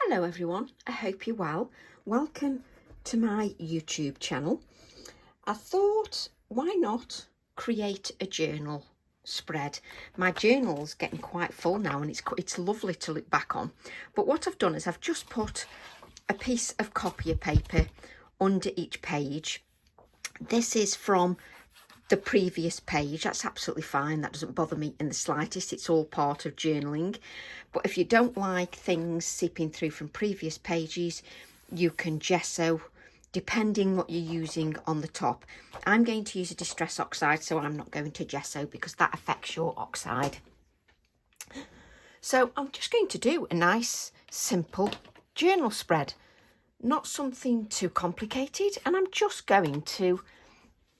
Hello everyone, I hope you're well. Welcome to my YouTube channel. I thought, why not create a journal spread? My journal's getting quite full now and it's lovely to look back on. But what I've done is I've just put a piece of copy paper under each page. This is from the previous page. That's absolutely fine. That doesn't bother me in the slightest. It's all part of journaling. But if you don't like things seeping through from previous pages, you can gesso, depending what you're using on the top. I'm going to use a distress oxide, so I'm not going to gesso because that affects your oxide. So I'm just going to do a nice, simple journal spread. Not something too complicated, and I'm just going to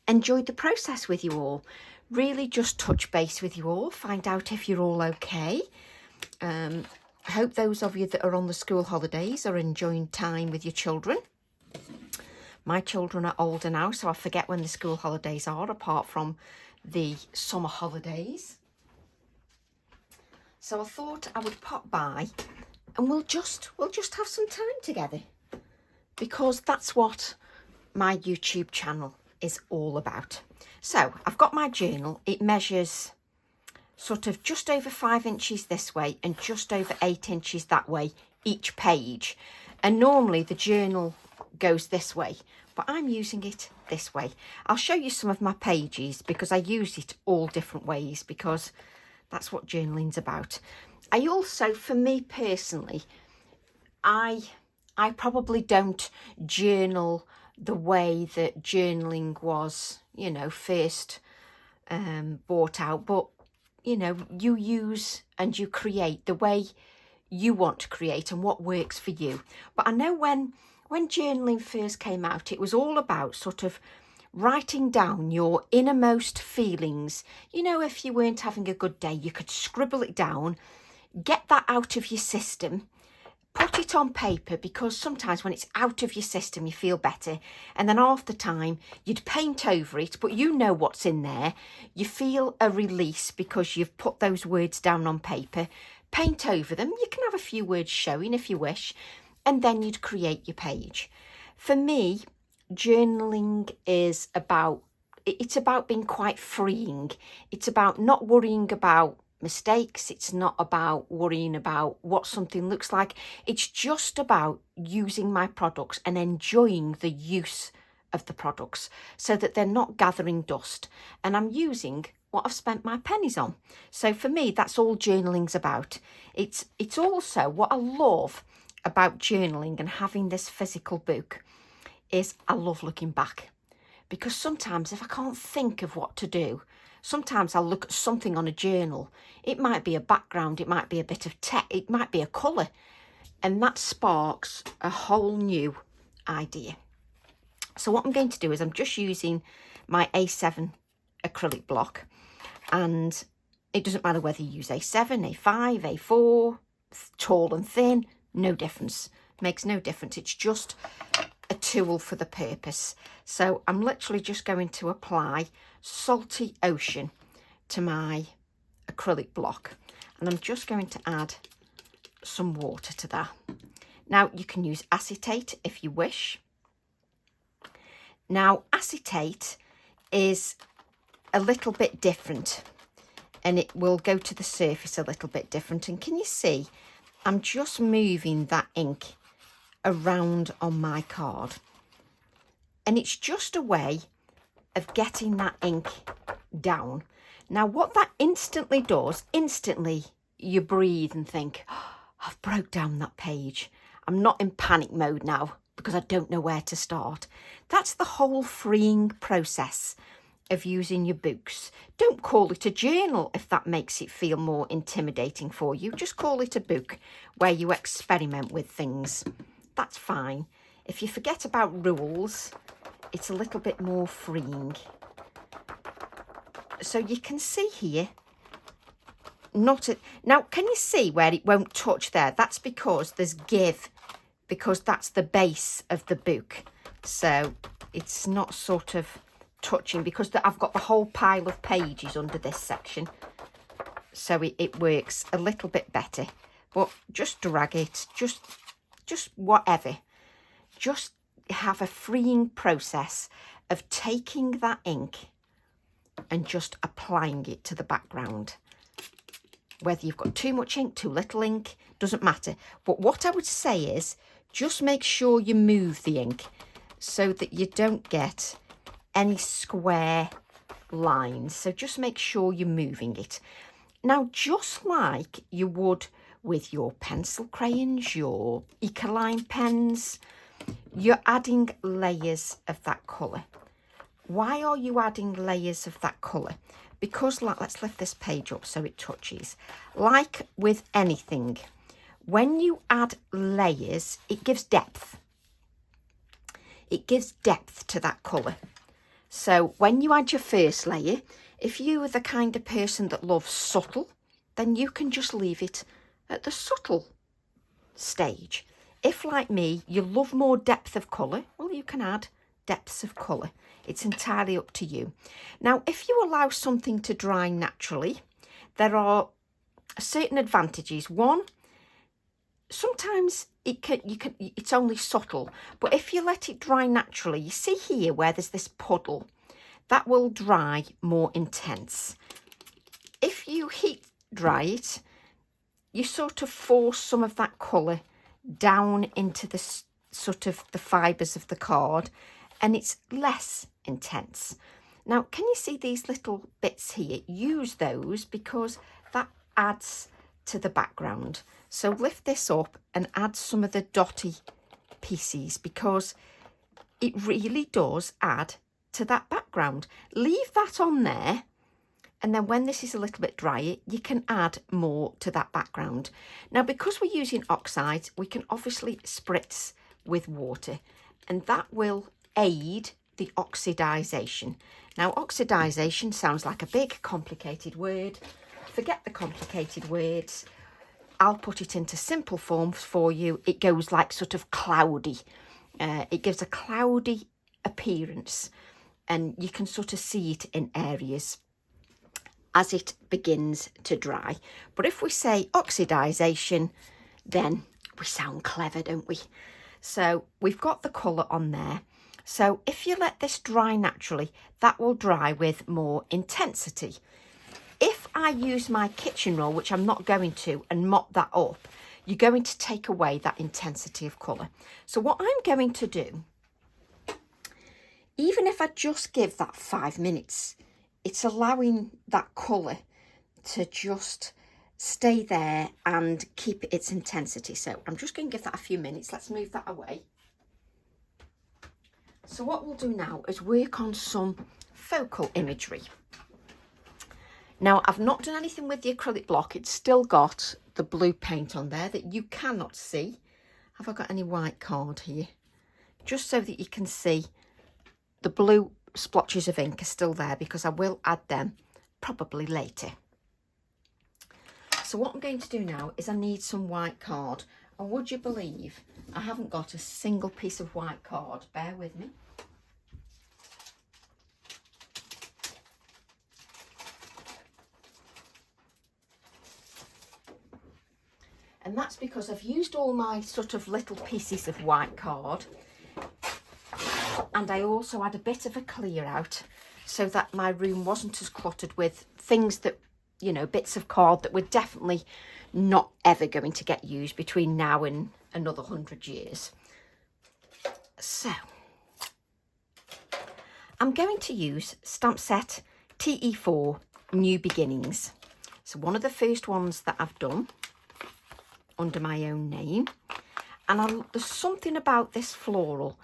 enjoy the process with you all. Really just touch base with you all, find out if you're all okay. I hope those of you that are on the school holidays are enjoying time with your children. My children are older now, so I forget when the school holidays are, apart from the summer holidays. So I thought I would pop by and we'll just have some time together, because that's what my YouTube channel is all about. So I've got my journal. It measures sort of just over 5 inches this way and just over 8 inches that way each page. And normally the journal goes this way, but I'm using it this way. I'll show you some of my pages because I use it all different ways, because that's what journaling's about. I also, for me personally, I probably don't journal the way that journaling was, first brought out. But, you use and you create the way you want to create and what works for you. But I know when journaling first came out, it was all about sort of writing down your innermost feelings. If you weren't having a good day, you could scribble it down, get that out of your system, put it on paper, because sometimes when it's out of your system you feel better, and then half the time you'd paint over it, but you know what's in there. You feel a release because you've put those words down on paper, paint over them. You can have a few words showing if you wish, and then you'd create your page. For me, journaling is about being quite freeing. It's about not worrying about mistakes. It's not about worrying about what something looks like. It's just about using my products and enjoying the use of the products so that they're not gathering dust, and I'm using what I've spent my pennies on. So for me, that's all journaling's about. It's also what I love about journaling and having this physical book is I love looking back, because sometimes if I can't think of what to do, sometimes I'll look at something on a journal. It might be a background, it might be a bit of text, it might be a colour, and that sparks a whole new idea. So what I'm going to do is I'm just using my A7 acrylic block, and it doesn't matter whether you use A7, A5, A4, tall and thin, no difference. Makes no difference. It's just a tool for the purpose. So I'm literally just going to apply Salty Ocean to my acrylic block, and I'm just going to add some water to that. Now you can use acetate if you wish. Now acetate is a little bit different, and it will go to the surface a little bit different. And can you see I'm just moving that ink around on my card, and it's just a way of getting that ink down. Now what that instantly does, you breathe and think, oh, I've broke down that page. I'm not in panic mode now because I don't know where to start. That's the whole freeing process of using your books. Don't call it a journal if that makes it feel more intimidating for you. Just call it a book where you experiment with things. That's fine. If you forget about rules, it's a little bit more freeing. So you can see here, now can you see where it won't touch there? That's because there's give, because that's the base of the book. So it's not sort of touching, because I've got the whole pile of pages under this section. So it works a little bit better. But just drag it, just just whatever. Just have a freeing process of taking that ink and just applying it to the background. Whether you've got too much ink, too little ink, doesn't matter. But what I would say is just make sure you move the ink so that you don't get any square lines. So just make sure you're moving it. Now, just like you would with your pencil crayons, your Ecoline pens, you're adding layers of that colour. Why are you adding layers of that colour? Because, like, let's lift this page up so it touches. Like with anything, when you add layers, it gives depth. It gives depth to that colour. So when you add your first layer, if you are the kind of person that loves subtle, then you can just leave it at the subtle stage. If, like me, you love more depth of colour, well, you can add depths of colour. It's entirely up to you. Now, if you allow something to dry naturally, there are certain advantages. One, sometimes it's only subtle, but if you let it dry naturally, you see here where there's this puddle, that will dry more intense. If you heat dry it, you sort of force some of that colour down into the sort of the fibres of the card, and it's less intense. Now, can you see these little bits here? Use those because that adds to the background. So lift this up and add some of the dotty pieces because it really does add to that background. Leave that on there, and then when this is a little bit drier, you can add more to that background. Now, because we're using oxides, we can obviously spritz with water, and that will aid the oxidization. Now, oxidization sounds like a big complicated word. Forget the complicated words. I'll put it into simple forms for you. It goes like sort of cloudy. It gives a cloudy appearance, and you can sort of see it in areas as it begins to dry. But if we say oxidization, then we sound clever, don't we? So we've got the colour on there. So if you let this dry naturally, that will dry with more intensity. If I use my kitchen roll, which I'm not going to, and mop that up, you're going to take away that intensity of colour. So what I'm going to do, even if I just give that 5 minutes, it's allowing that colour to just stay there and keep its intensity. So I'm just going to give that a few minutes. Let's move that away. So what we'll do now is work on some focal imagery. Now, I've not done anything with the acrylic block. It's still got the blue paint on there that you cannot see. Have I got any white card here? Just so that you can see the blue splotches of ink are still there, because I will add them probably later. So what I'm going to do now is I need some white card. And would you believe I haven't got a single piece of white card? Bear with me. And that's because I've used all my sort of little pieces of white card, and I also had a bit of a clear out so that my room wasn't as cluttered with things that, you know, bits of card that were definitely not ever going to get used between now and another 100 years. So I'm going to use stamp set TE4 New Beginnings. So one of the first ones that I've done under my own name, and there's something about this floral,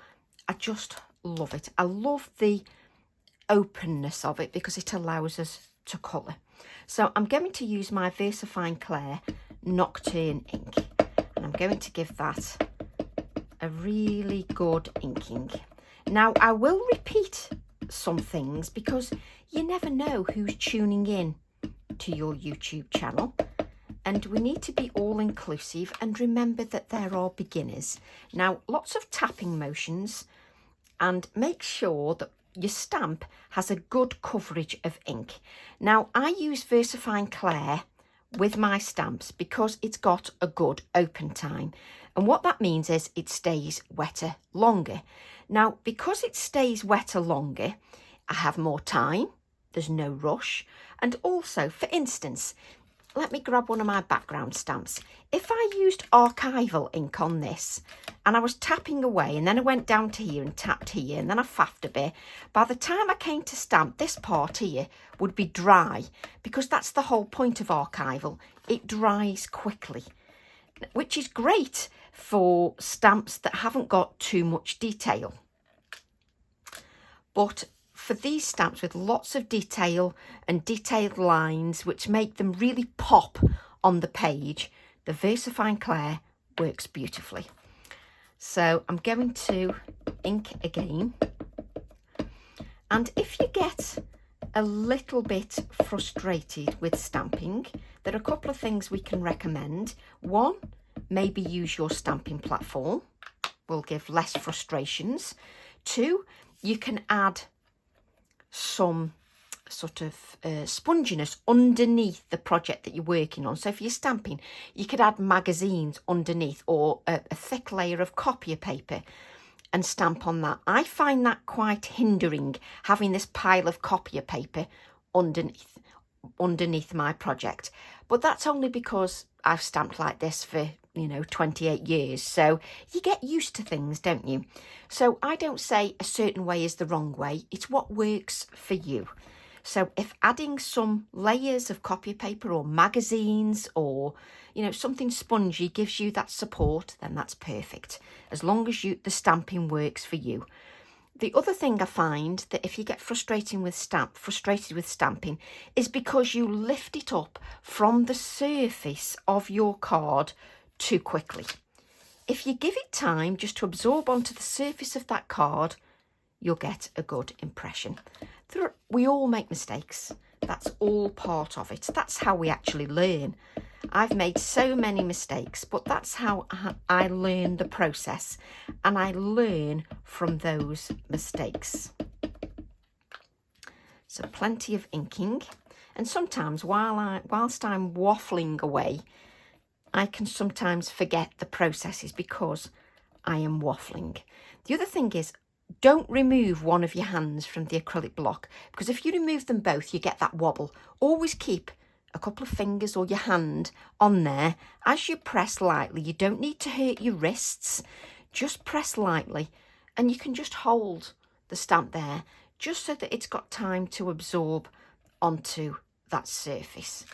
I just love it. I love the openness of it because it allows us to colour. So I'm going to use my VersaFine Clair Nocturne ink, and I'm going to give that a really good inking. Now, I will repeat some things because you never know who's tuning in to your YouTube channel. And we need to be all inclusive and remember that there are beginners. Now, lots of tapping motions, and make sure that your stamp has a good coverage of ink. Now, I use VersaFine Clair with my stamps because it's got a good open time. And what that means is it stays wetter longer. Now, because it stays wetter longer, I have more time, there's no rush. And also, for instance, let me grab one of my background stamps. If I used archival ink on this and I was tapping away and then I went down to here and tapped here and then I faffed a bit, by the time I came to stamp, this part here would be dry, because that's the whole point of archival. It dries quickly, which is great for stamps that haven't got too much detail. But for these stamps with lots of detail and detailed lines which make them really pop on the page, the VersaFine Clair works beautifully. So I'm going to ink again. And if you get a little bit frustrated with stamping, there are a couple of things we can recommend. One, maybe use your stamping platform, will give less frustrations. Two, you can add some sort of sponginess underneath the project that you're working on. So if you're stamping, you could add magazines underneath, or a thick layer of copier paper and stamp on that. I find that quite hindering, having this pile of copier paper underneath my project. But that's only because I've stamped like this for 28 years. So you get used to things, don't you? So I don't say a certain way is the wrong way. It's what works for you. So if adding some layers of copier paper or magazines or, something spongy gives you that support, then that's perfect. As long as the stamping works for you. The other thing I find that if you get frustrated with stamping is because you lift it up from the surface of your card too quickly. If you give it time just to absorb onto the surface of that card, you'll get a good impression. We all make mistakes. That's all part of it. That's how we actually learn. I've made so many mistakes, but that's how I learn the process, and I learn from those mistakes. So plenty of inking, and sometimes whilst I'm waffling away, I can sometimes forget the processes because I am waffling. The other thing is, don't remove one of your hands from the acrylic block, because if you remove them both, you get that wobble. Always keep a couple of fingers or your hand on there. As you press lightly, you don't need to hurt your wrists. Just press lightly, and you can just hold the stamp there, just so that it's got time to absorb onto that surface.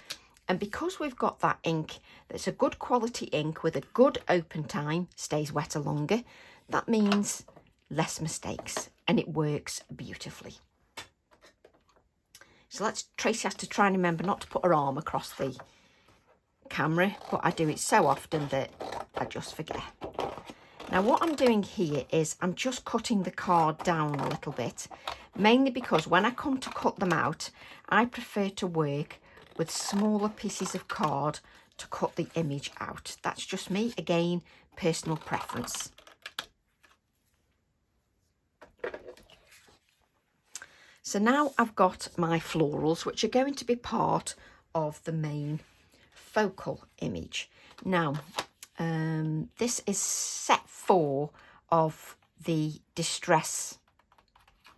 And because we've got that ink that's a good quality ink with a good open time, stays wetter longer, that means less mistakes, and it works beautifully. So Tracy has to try and remember not to put her arm across the camera, but I do it so often that I just forget. Now what I'm doing here is I'm just cutting the card down a little bit, mainly because when I come to cut them out, I prefer to work with smaller pieces of card to cut the image out. That's just me, again, personal preference. So now I've got my florals, which are going to be part of the main focal image. Now, this is set 4 of the Distress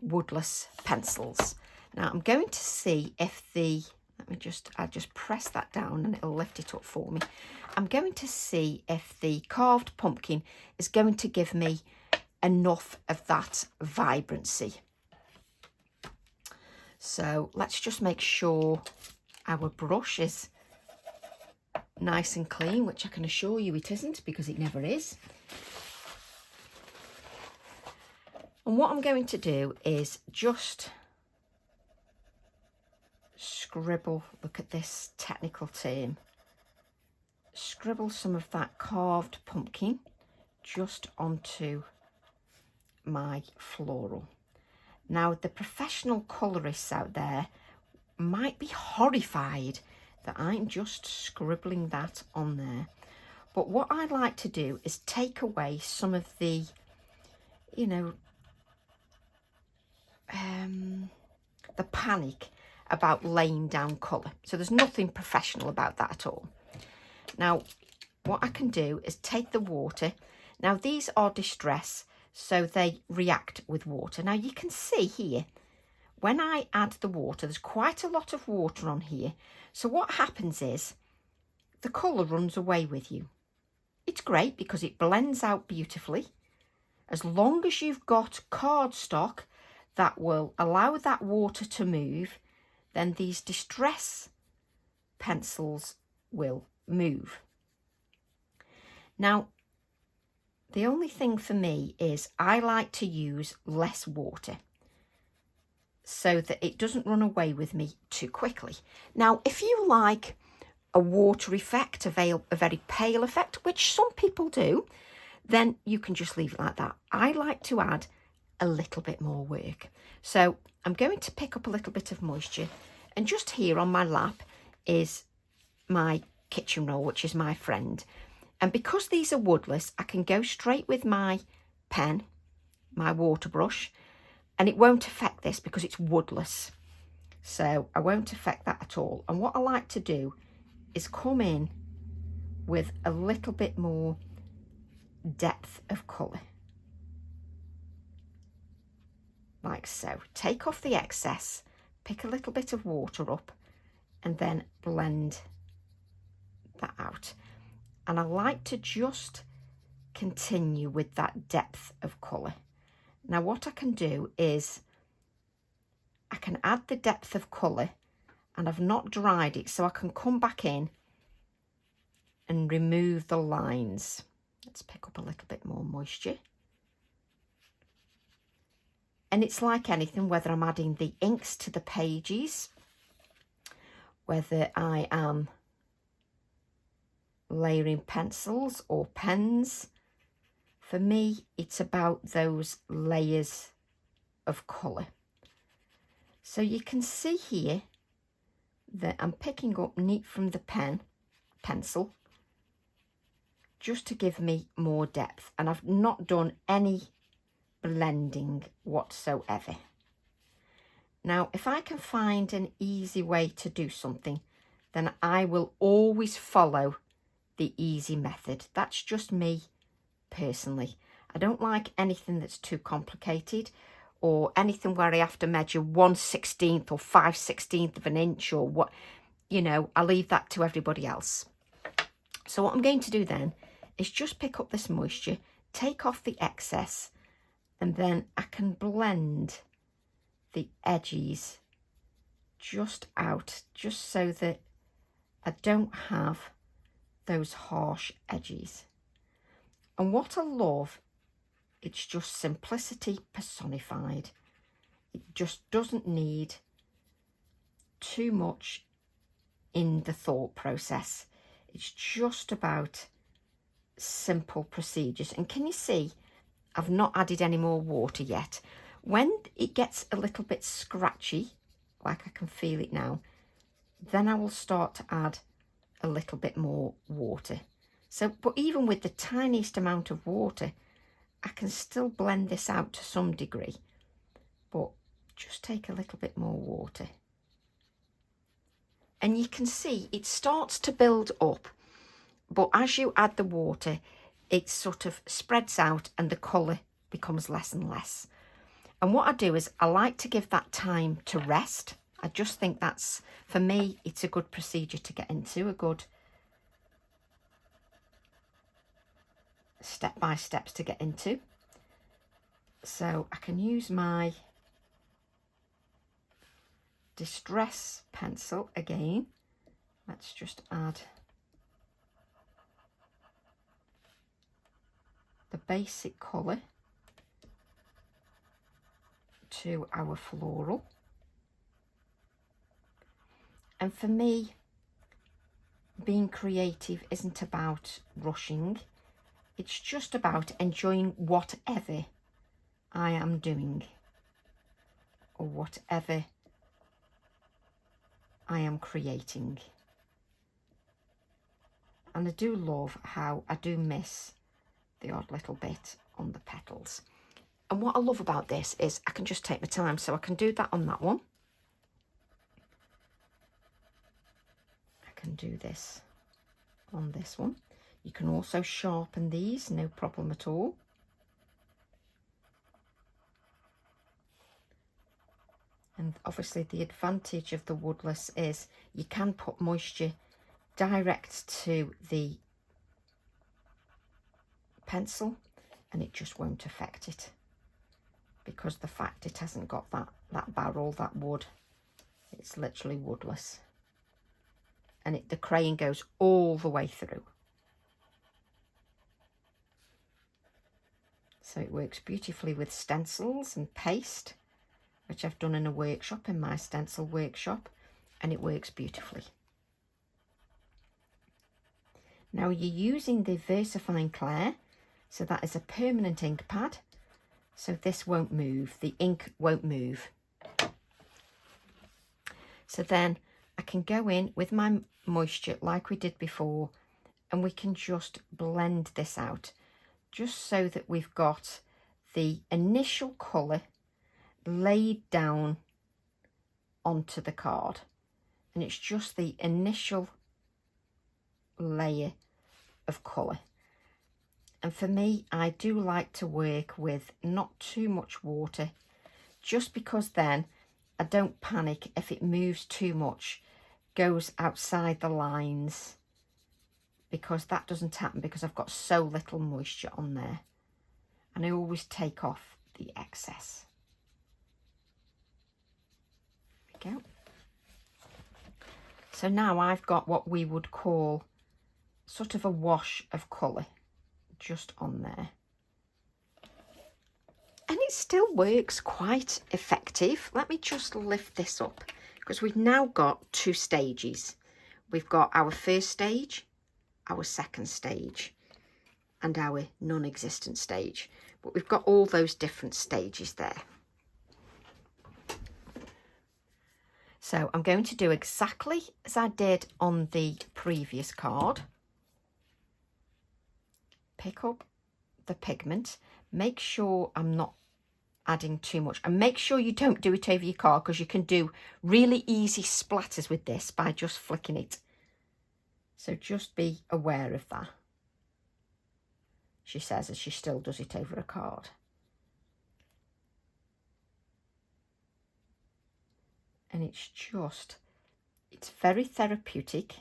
woodless pencils. Now I'm going to see if I'll just press that down and it'll lift it up for me. I'm going to see if the carved pumpkin is going to give me enough of that vibrancy. So let's just make sure our brush is nice and clean, which I can assure you it isn't, because it never is. And what I'm going to do is just scribble, look at this technical term, scribble some of that carved pumpkin just onto my floral. Now, the professional colourists out there might be horrified that I'm just scribbling that on there. But what I like to do is take away some of the, the panic about laying down colour. So there's nothing professional about that at all. Now, what I can do is take the water. Now these are distress, so they react with water. Now you can see here, when I add the water, there's quite a lot of water on here. So what happens is the colour runs away with you. It's great because it blends out beautifully. As long as you've got cardstock that will allow that water to move, then these distress pencils will move. Now, the only thing for me is I like to use less water so that it doesn't run away with me too quickly. Now, if you like a water effect, a very pale effect, which some people do, then you can just leave it like that. I like to add a little bit more work. So I'm going to pick up a little bit of moisture, and just here on my lap is my kitchen roll, which is my friend. And because these are woodless, I can go straight with my pen, my water brush, and it won't affect this because it's woodless. So I won't affect that at all. And what I like to do is come in with a little bit more depth of colour. Like so. Take off the excess, pick a little bit of water up, and then blend that out. And I like to just continue with that depth of colour. Now what I can do is I can add the depth of colour, and I've not dried it, so I can come back in and remove the lines. Let's pick up a little bit more moisture. And it's like anything, whether I'm adding the inks to the pages, whether I am layering pencils or pens. For me, it's about those layers of colour. So you can see here that I'm picking up neat from the pencil, just to give me more depth. And I've not done any blending whatsoever. Now, if I can find an easy way to do something, then I will always follow the easy method. That's just me personally. I don't like anything that's too complicated, or anything where I have to measure 1/16 or 5/16 of an inch, or what, you know, I leave that to everybody else. So what I'm going to do then is just pick up this moisture, take off the excess, and then I can blend the edges just out, just so that I don't have those harsh edges. And what I love, it's just simplicity personified. It just doesn't need too much in the thought process. It's just about simple procedures. And can you see, I've not added any more water yet. When it gets a little bit scratchy, like I can feel it now, then I will start to add a little bit more water. So, but even with the tiniest amount of water, I can still blend this out to some degree, but just take a little bit more water. And you can see it starts to build up, but as you add the water, it sort of spreads out and the colour becomes less and less. And what I do is I like to give that time to rest. I just think that's, for me, it's a good procedure to get into, a good step-by-steps to get into. So I can use my distress pencil again. Let's just add the basic colour to our floral. And for me, being creative isn't about rushing. It's just about enjoying whatever I am doing, or whatever I am creating. And I do love how I do miss the odd little bit on the petals. And what I love about this is I can just take my time, so I can do that on that one. I can do this on this one. You can also sharpen these, no problem at all. And obviously the advantage of the woodless is you can put moisture direct to the pencil and it just won't affect it, because the fact it hasn't got that barrel, that wood, it's literally woodless. And the crayon goes all the way through. So it works beautifully with stencils and paste, which I've done in a workshop, in my stencil workshop, and it works beautifully. Now you're using the VersaFine Clair, so that is a permanent ink pad, so this won't move, the ink won't move. So then I can go in with my moisture like we did before, and we can just blend this out, just so that we've got the initial colour laid down onto the card, and it's just the initial layer of colour. And for me, I do like to work with not too much water, just because then I don't panic if it moves too much, goes outside the lines, because that doesn't happen because I've got so little moisture on there. And I always take off the excess. There we go. So now I've got what we would call sort of a wash of colour just on there. And it still works quite effective. Let me just lift this up, because we've now got two stages. We've got our first stage, our second stage, and our non-existent stage. But we've got all those different stages there. So I'm going to do exactly as I did on the previous card. Pick up the pigment, make sure I'm not adding too much, and make sure you don't do it over your card, because you can do really easy splatters with this by just flicking it. So just be aware of that, she says, as she still does it over a card. And it's very therapeutic.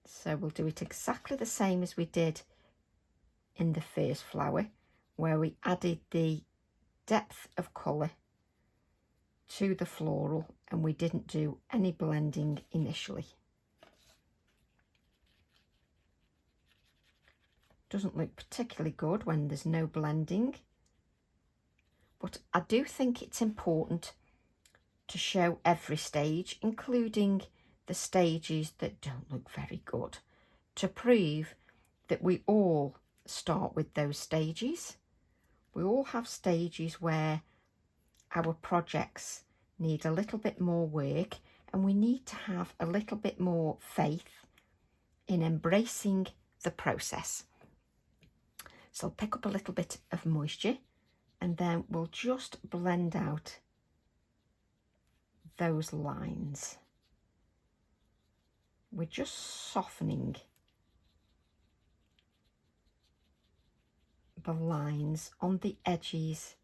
So we'll do it exactly the same as we did in the first flower, where we added the depth of colour to the floral and we didn't do any blending initially. Doesn't look particularly good when there's no blending, but I do think it's important to show every stage, including the stages that don't look very good, to prove that we all start with those stages. We all have stages where our projects need a little bit more work, and we need to have a little bit more faith in embracing the process. So I'll pick up a little bit of moisture, and then we'll just blend out those lines. We're just softening the lines on the edges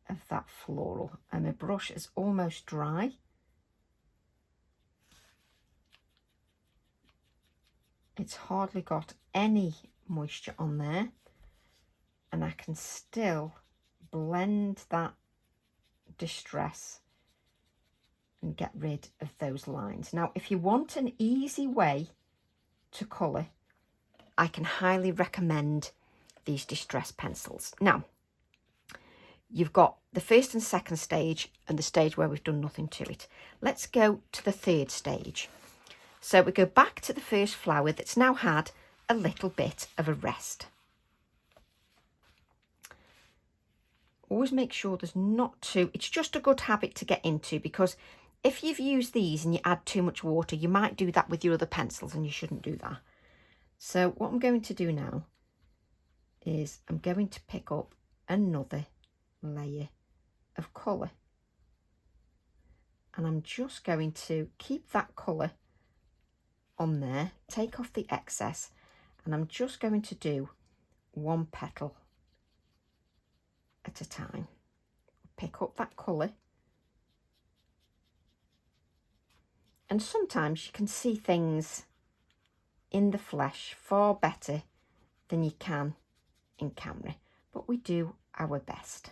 of that floral, and my brush is almost dry. It's hardly got any moisture on there, and I can still blend that distress and get rid of those lines. Now, if you want an easy way to colour, I can highly recommend these distress pencils. Now, you've got the first and second stage and the stage where we've done nothing to it. Let's go to the third stage. So we go back to the first flower that's now had a little bit of a rest. Always make sure there's not too, it's just a good habit to get into, because if you've used these and you add too much water, you might do that with your other pencils, and you shouldn't do that. So what I'm going to do now is I'm going to pick up another layer of colour, and I'm just going to keep that colour on there, take off the excess, and I'm just going to do one petal at a time. Pick up that colour. And sometimes you can see things in the flesh far better than you can in camera, but we do our best.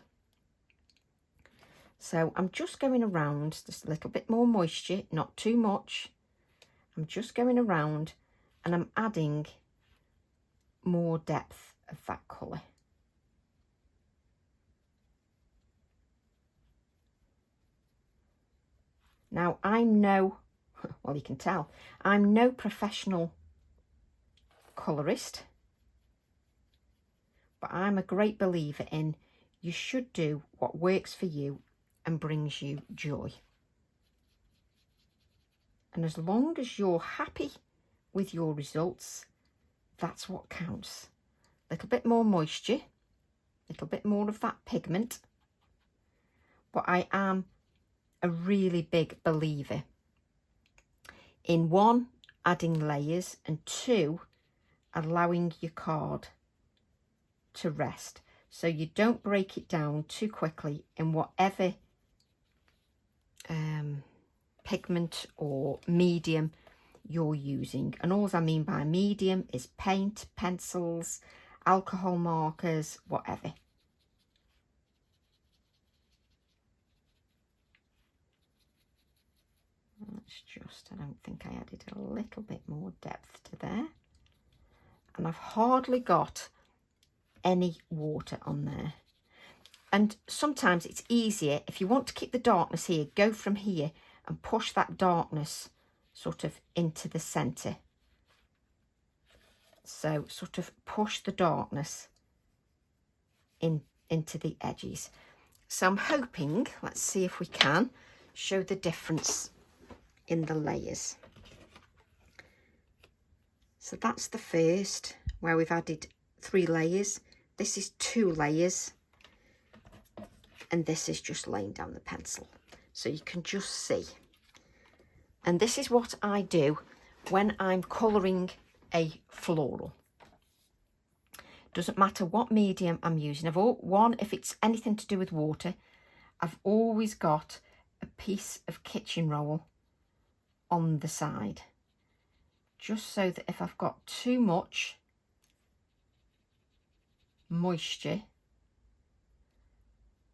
So I'm just going around, just a little bit more moisture, not too much. I'm just going around and I'm adding more depth of that colour. Now I'm no, well you can tell, I'm no professional colourist, but I'm a great believer in you should do what works for you and brings you joy. And as long as you're happy with your results, that's what counts. A little bit more moisture, a little bit more of that pigment. But I am a really big believer in one, adding layers, and two, allowing your card to rest. So you don't break it down too quickly in whatever pigment or medium you're using. And all I mean by medium is paint, pencils, alcohol markers, whatever. Let's just, I don't think I added a little bit more depth to there. And I've hardly got any water on there. And sometimes it's easier, if you want to keep the darkness here, go from here and push that darkness sort of into the centre. So sort of push the darkness into the edges. So I'm hoping, let's see if we can show the difference in the layers. So that's the first, where we've added 3 layers. This is 2 layers. And this is just laying down the pencil. So you can just see. And this is what I do when I'm colouring a floral. Doesn't matter what medium I'm using. If it's anything to do with water, I've always got a piece of kitchen roll on the side. Just so that if I've got too much moisture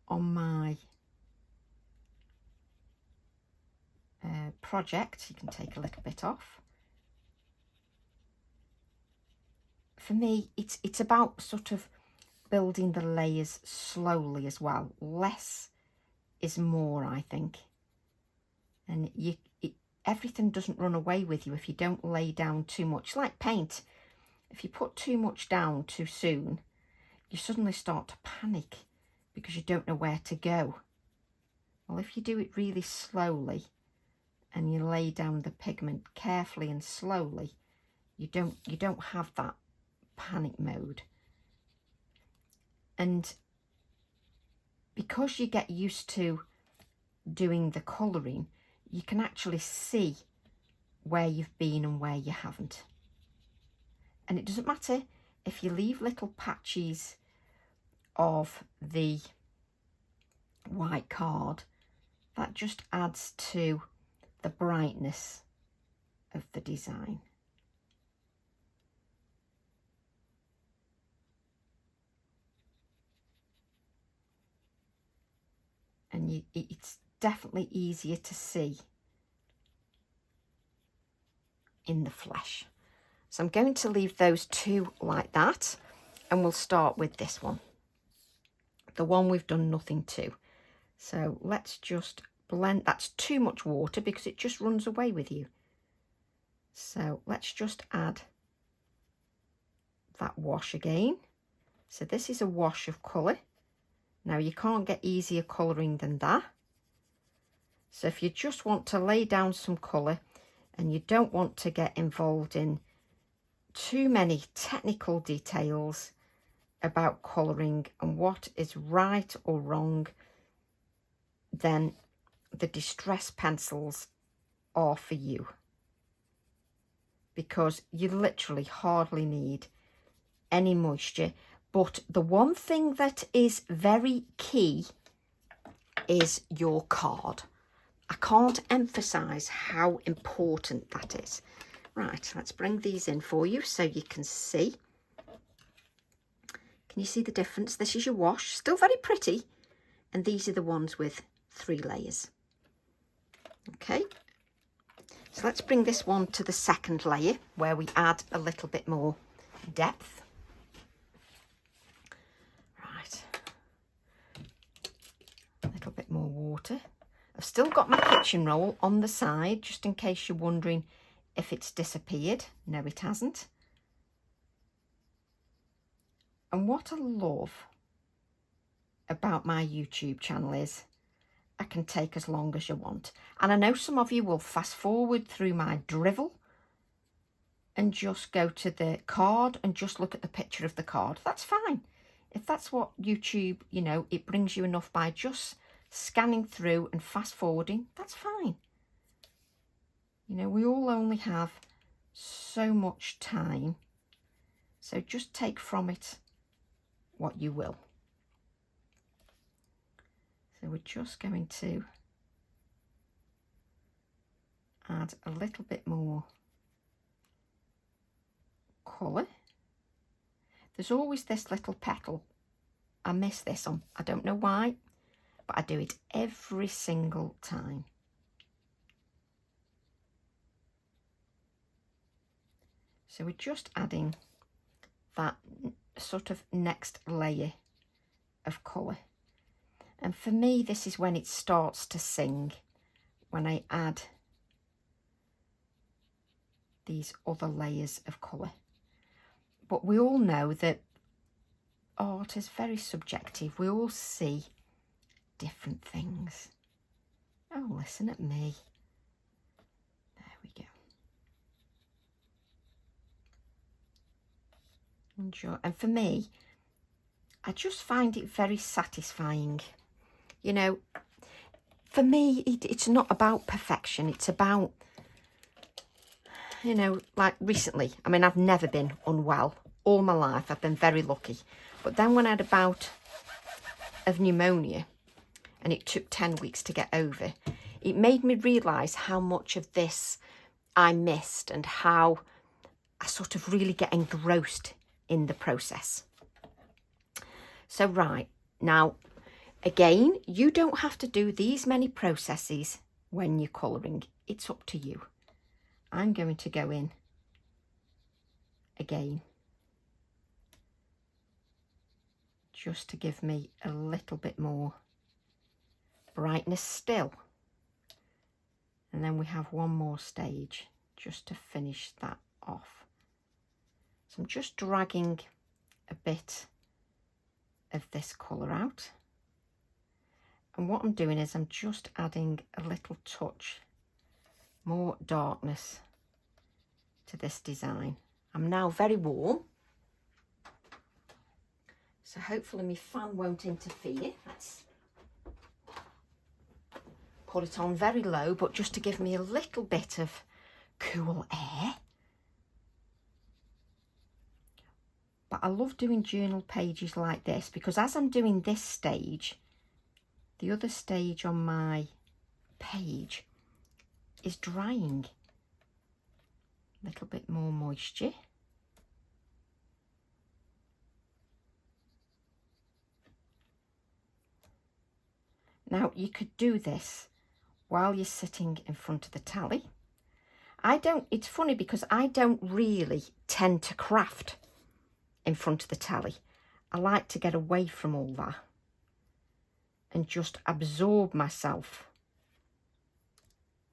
on my project, you can take a little bit off. For me, it's about sort of building the layers slowly as well. Less is more, I think. And everything doesn't run away with you if you don't lay down too much. Like paint, if you put too much down too soon, you suddenly start to panic because you don't know where to go. Well, if you do it really slowly and you lay down the pigment carefully and slowly, you don't have that panic mode. And because you get used to doing the colouring, you can actually see where you've been and where you haven't. And it doesn't matter if you leave little patches of the white card, that just adds to the brightness of the design. And it's definitely easier to see in the flesh. So I'm going to leave those 2 like that, and we'll start with this one, the one we've done nothing to. So let's just blend. That's too much water because it just runs away with you. So let's just add that wash again. So this is a wash of colour. Now you can't get easier colouring than that. So if you just want to lay down some colour and you don't want to get involved in too many technical details about colouring and what is right or wrong, then the distress pencils are for you. because you literally hardly need any moisture. But the one thing that is very key is your card. I can't emphasize how important that is. Right, let's bring these in for you so you can see. Can you see the difference? This is your wash, still very pretty. And these are the ones with 3 layers. Okay, so let's bring this one to the second layer where we add a little bit more depth. Right, a little bit more water. I've still got my kitchen roll on the side, just in case you're wondering if it's disappeared. No, it hasn't. And what I love about my YouTube channel is I can take as long as you want. And I know some of you will fast forward through my drivel and just go to the card and just look at the picture of the card. That's fine. If that's what YouTube, you know, it brings you enough by just scanning through and fast forwarding, that's fine. You know, we all only have so much time. So just take from it what you will. So we're just going to add a little bit more colour. There's always this little petal. I miss this one. I don't know why, but I do it every single time. So we're just adding that sort of next layer of colour. And for me, this is when it starts to sing, when I add these other layers of colour. But we all know that art is very subjective. We all see different things. Oh, listen at me. There we go. Enjoy. And for me, I just find it very satisfying. You know, for me, it's not about perfection. It's about, you know, like recently, I mean, I've never been unwell all my life. I've been very lucky. But then when I had a bout of pneumonia, and it took 10 weeks to get over, it made me realise how much of this I missed and how I sort of really get engrossed in the process. So right, now, again, you don't have to do these many processes when you're colouring. It's up to you. I'm going to go in again, just to give me a little bit more brightness still. And then we have one more stage just to finish that off. So I'm just dragging a bit of this colour out. And what I'm doing is I'm just adding a little touch more darkness to this design. I'm now very warm, so hopefully my fan won't interfere. Let's put it on very low, but just to give me a little bit of cool air. But I love doing journal pages like this because as I'm doing this stage, the other stage on my page is drying. A little bit more moisture. Now you could do this while you're sitting in front of the tally. It's funny because I don't really tend to craft in front of the tally. I like to get away from all that and just absorb myself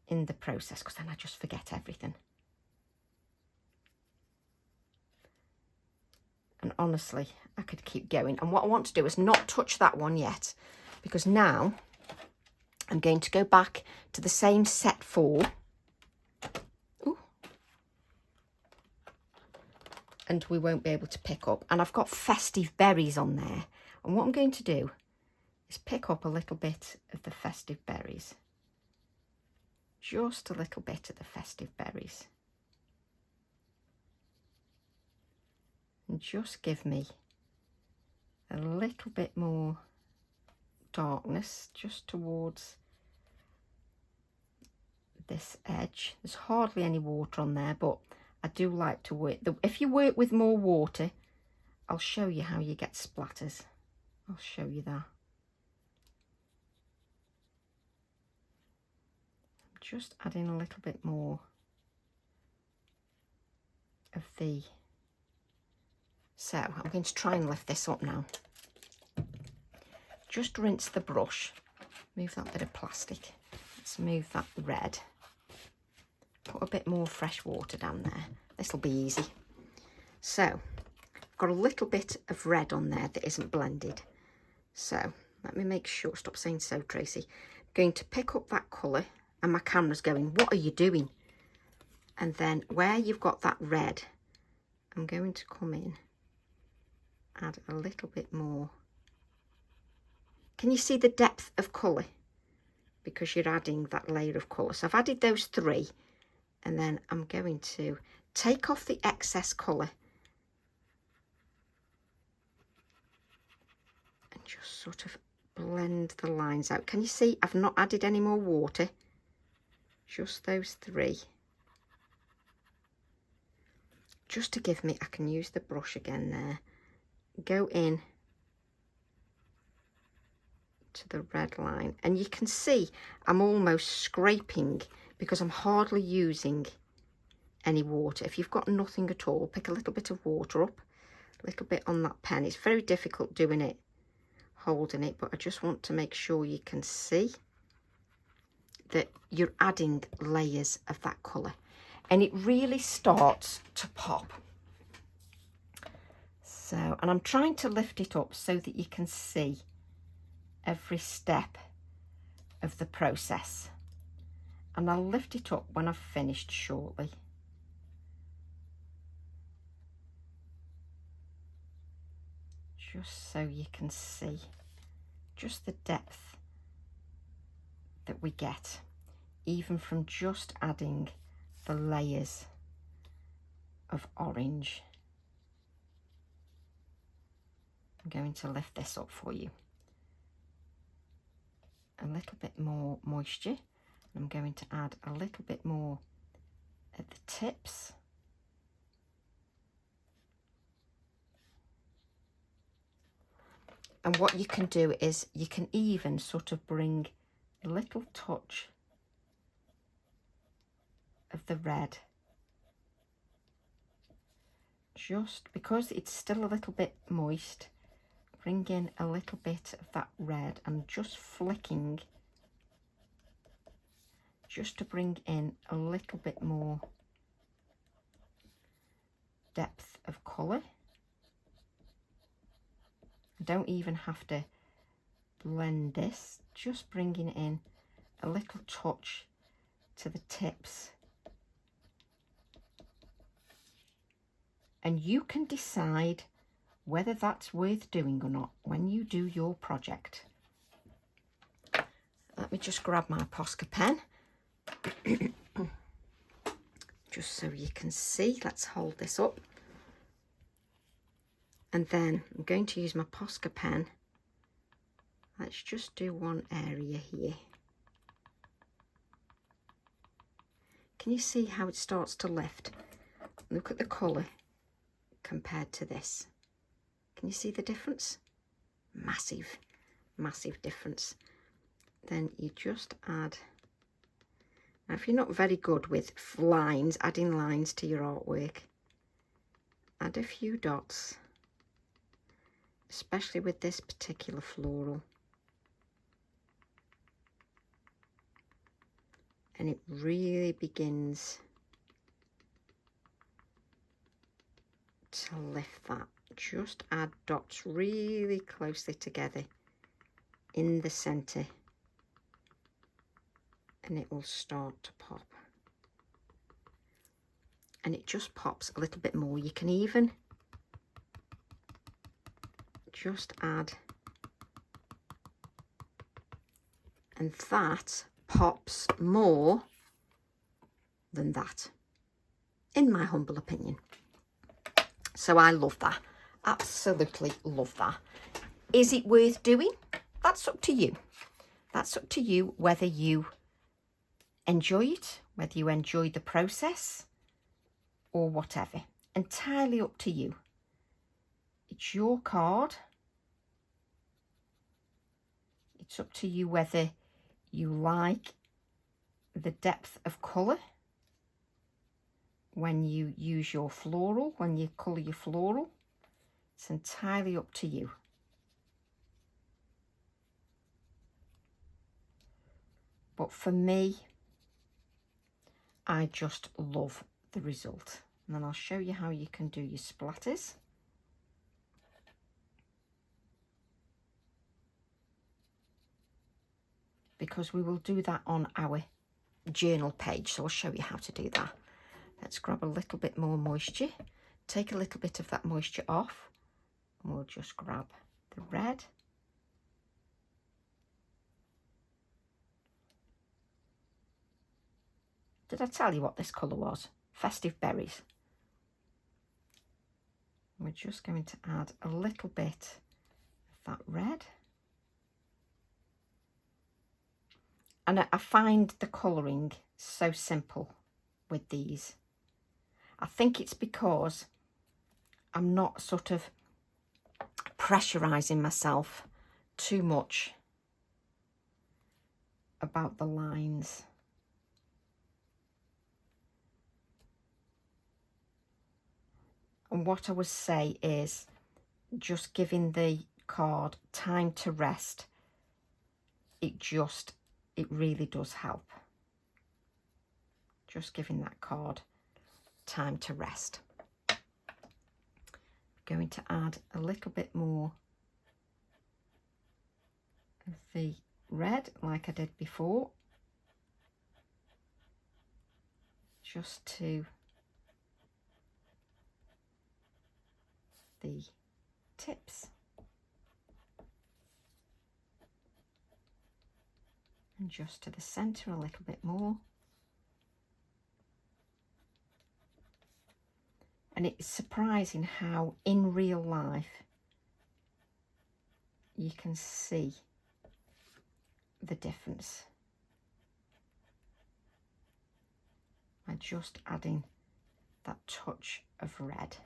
in the process, because then I just forget everything. And honestly, I could keep going. And what I want to do is not touch that one yet, because now I'm going to go back to the same set 4. Ooh. And we won't be able to pick up. And I've got festive berries on there. And what I'm going to do is pick up a little bit of the festive berries. Just a little bit of the festive berries. and just give me a little bit more darkness just towards this edge. There's hardly any water on there, but I do like to work. If you work with more water, I'll show you how you get splatters. I'll show you that. I'm just adding a little bit more of the... So I'm going to try and lift this up now. Just rinse the brush. Move that bit of plastic. Let's move that red. Put a bit more fresh water down there. This will be easy. So I've got a little bit of red on there that isn't blended. So let me make sure. Stop saying so, Tracy. I'm going to pick up that colour, and my camera's going, what are you doing? And then where you've got that red, I'm going to come in, add a little bit more. Can you see the depth of colour? Because you're adding that layer of colour. So I've added those three, and then I'm going to take off the excess colour and just sort of blend the lines out. Can you see I've not added any more water? Just those three. Just to give me, I can use the brush again there. Go in to the red line, and you can see I'm almost scraping because I'm hardly using any water. If you've got nothing at all, pick a little bit of water up, a little bit on that pen. It's very difficult doing it, holding it, but I just want to make sure you can see that you're adding layers of that colour, and it really starts to pop. So, and I'm trying to lift it up so that you can see every step of the process, and I'll lift it up when I've finished shortly. Just so you can see just the depth that we get, even from just adding the layers of orange. I'm going to lift this up for you. A little bit more moisture. I'm going to add a little bit more at the tips. And what you can do is you can even sort of bring a little touch of the red, just because it's still a little bit moist. Bring in a little bit of that red and just flicking, just to bring in a little bit more depth of colour. Don't even have to blend this, just bringing in a little touch to the tips. And you can decide whether that's worth doing or not when you do your project. Let me just grab my Posca pen. Just so you can see, let's hold this up. And then I'm going to use my Posca pen. Let's just do one area here. Can you see how it starts to lift? Look at the colour compared to this. Can you see the difference? Massive, massive difference. Then you just add, now if you're not very good with lines, adding lines to your artwork, add a few dots, especially with this particular floral. And it really begins to lift that. Just add dots really closely together in the centre, and it will start to pop. And it just pops a little bit more. You can even just add, and that pops more than that, in my humble opinion. So I love that. Absolutely love that. Is it worth doing? That's up to you. That's up to you whether you enjoy it, whether you enjoy the process or whatever. Entirely up to you. It's your card. It's up to you whether you like the depth of colour when you use your floral, when you colour your floral. It's entirely up to you. But for me, I just love the result. And then I'll show you how you can do your splatters. Because we will do that on our journal page. So I'll show you how to do that. Let's grab a little bit more moisture. Take a little bit of that moisture off. And we'll just grab the red. Did I tell you what this colour was? Festive Berries. We're just going to add a little bit of that red. And I find the colouring so simple with these. I think it's because I'm not sort of pressurising myself too much about the lines. And what I would say is just giving the card time to rest. It really does help. Just giving that card time to rest. Going to add a little bit more of the red like I did before. Just to the tips. And just to the centre a little bit more. And it's surprising how in real life you can see the difference by just adding that touch of red.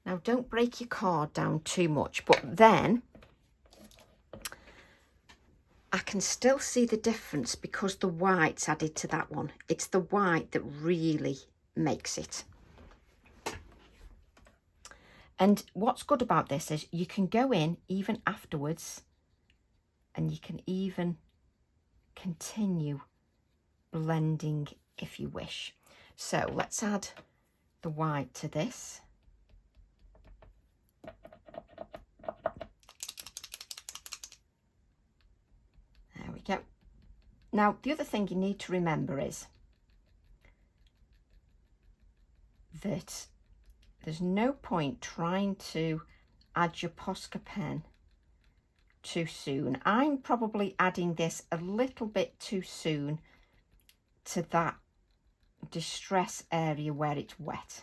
Now don't break your card down too much, but then I can still see the difference because the white's added to that one. It's the white that really makes it. And what's good about this is you can go in even afterwards and you can even continue blending if you wish. So let's add the white to this. There we go. Now, the other thing you need to remember is that there's no point trying to add your Posca pen too soon. I'm probably adding this a little bit too soon to that distress area where it's wet.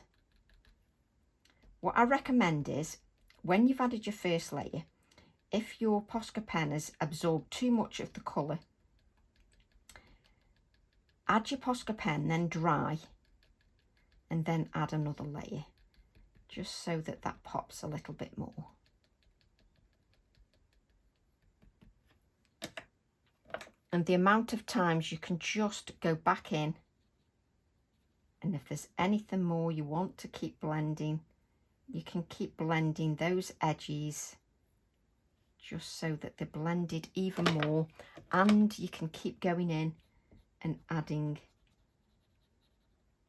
What I recommend is when you've added your first layer, if your Posca pen has absorbed too much of the colour, add your Posca pen, then dry, and then add another layer, just so that that pops a little bit more. And the amount of times you can just go back in, and if there's anything more you want to keep blending, you can keep blending those edges just so that they're blended even more, and you can keep going in and adding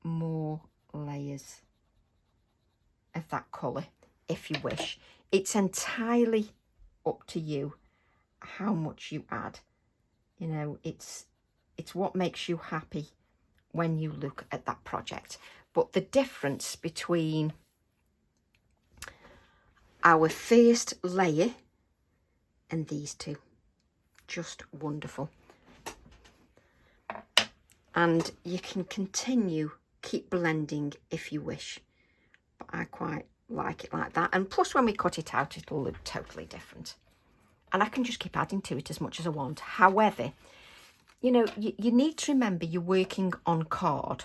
more layers of that colour if you wish. It's entirely up to you how much you add. You know, it's what makes you happy when you look at that project. But the difference between our first layer and these two, just wonderful. And you can continue, keep blending if you wish. but I quite like it like that. And plus when we cut it out, it'll look totally different. And I can just keep adding to it as much as I want. However, you know, you need to remember you're working on card.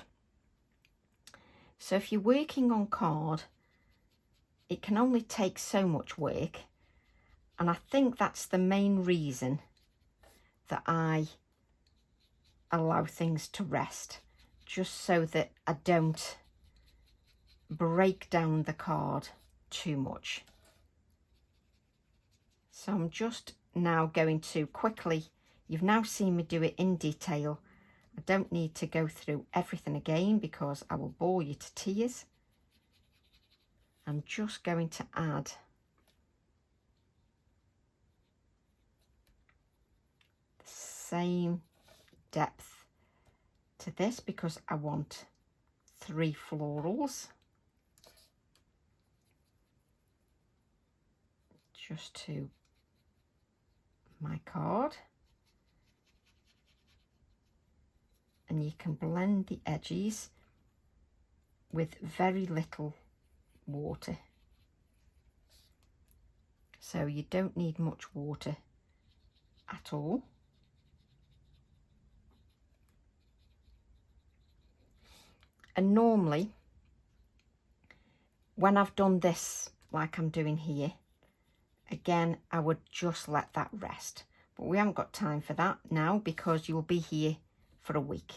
So if you're working on card, it can only take so much work. And I think that's the main reason that I allow things to rest, just so that I don't break down the card too much. So I'm just now going to quickly, you've now seen me do it in detail. I don't need to go through everything again because I will bore you to tears. I'm just going to add the same depth to this because I want 3 florals. Just to my card. And you can blend the edges with very little water. So you don't need much water at all. And normally, when I've done this, like I'm doing here, again, I would just let that rest. But we haven't got time for that now because you'll be here for a week.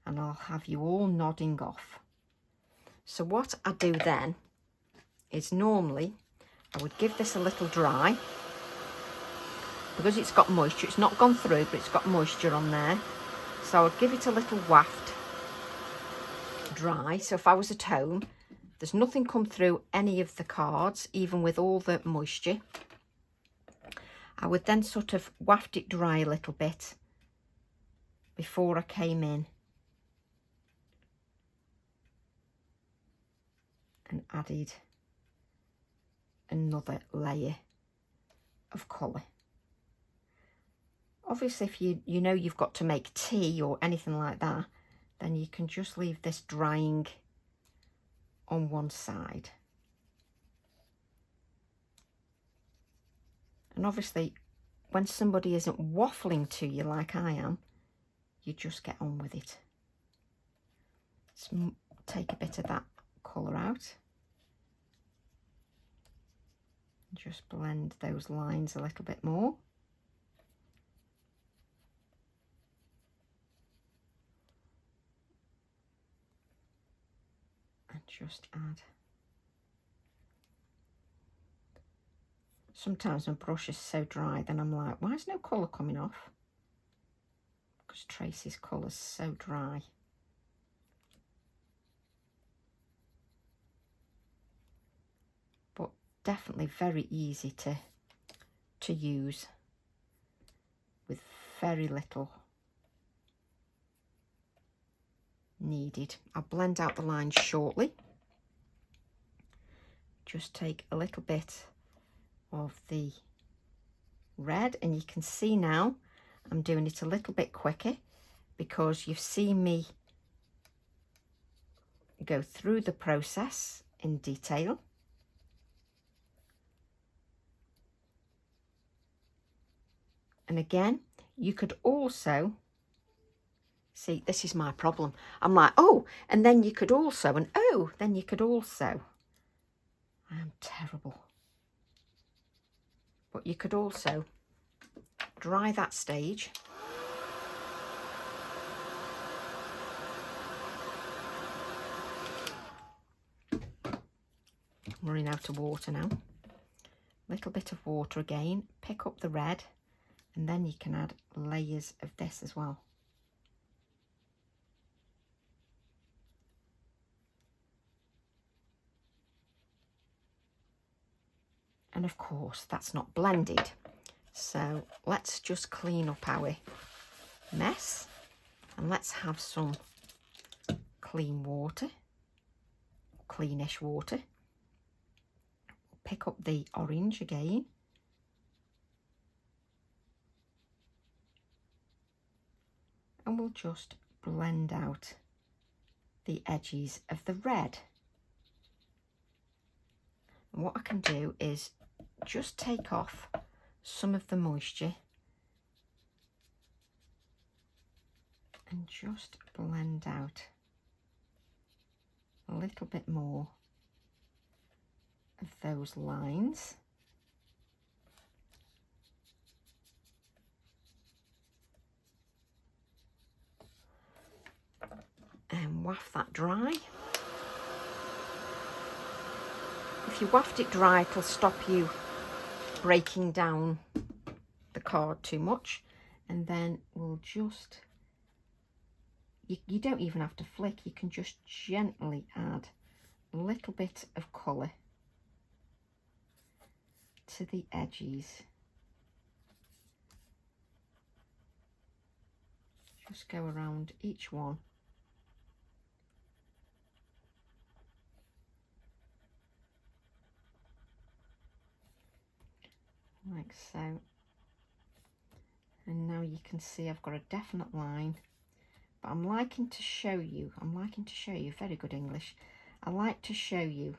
And I'll have you all nodding off. So what I do then is normally I would give this a little dry. Because it's got moisture, it's not gone through, but it's got moisture on there. So I would give it a little waft dry. So if I was at home, there's nothing come through any of the cards, even with all the moisture. I would then sort of waft it dry a little bit before I came in and added another layer of colour. Obviously, if you know you've got to make tea or anything like that, then you can just leave this drying on one side. And obviously, when somebody isn't waffling to you like I am, you just get on with it. Let's take a bit of that colour out. Just blend those lines a little bit more. And just add. Sometimes my brush is so dry, then I'm like, why is no colour coming off? Because Tracy's colour's so dry. But definitely very easy to use with very little needed. I'll blend out the lines shortly. Just take a little bit of the red, and you can see now I'm doing it a little bit quicker because you've seen me go through the process in detail. And again, you could also see, this is my problem. I'm like, oh, and then you could also, and oh, then you could also. I am terrible. But you could also dry that stage. I'm running out of water now. Little bit of water again, pick up the red, and then you can add layers of this as well. And of course, that's not blended. So let's just clean up our mess and let's have some clean water, cleanish water. Pick up the orange again. And we'll just blend out the edges of the red. And what I can do is just take off some of the moisture and just blend out a little bit more of those lines. And waft that dry. If you waft it dry, it'll stop you breaking down the card too much. And then we'll just, you don't even have to flick, you can just gently add a little bit of colour to the edges. Just go around each one. Like so. And now you can see I've got a definite line, but I'm liking to show you, very good English, I like to show you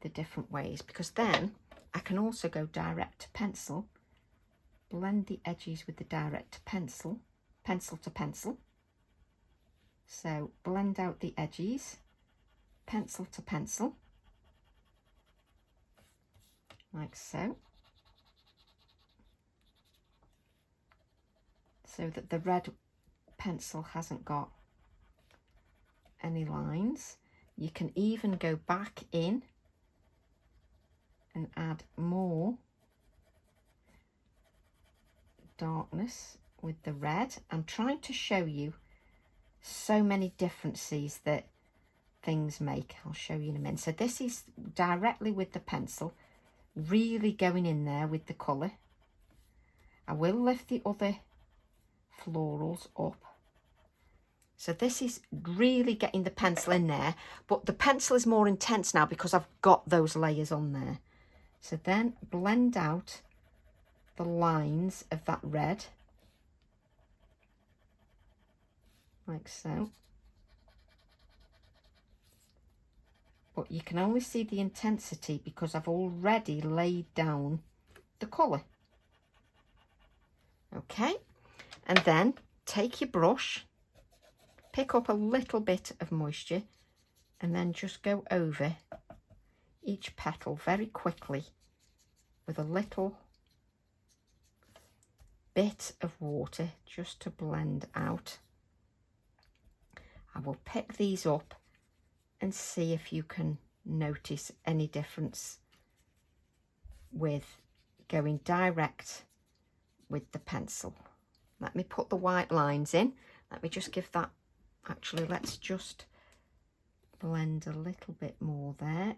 the different ways, because then I can also go direct to pencil, blend the edges with the direct to pencil, pencil to pencil. So blend out the edges, pencil to pencil, like so. So that the red pencil hasn't got any lines. You can even go back in and add more darkness with the red. I'm trying to show you so many differences that things make. I'll show you in a minute. So this is directly with the pencil, really going in there with the colour. I will lift the other florals up. So this is really getting the pencil in there, but the pencil is more intense now because I've got those layers on there. So then blend out the lines of that red, like so. But you can only see the intensity because I've already laid down the colour. Okay, and then take your brush, pick up a little bit of moisture, and then just go over each petal very quickly with a little bit of water just to blend out. I will pick these up and see if you can notice any difference with going direct with the pencil. Let me put the white lines in. Let me just give that, actually let's just blend a little bit more there.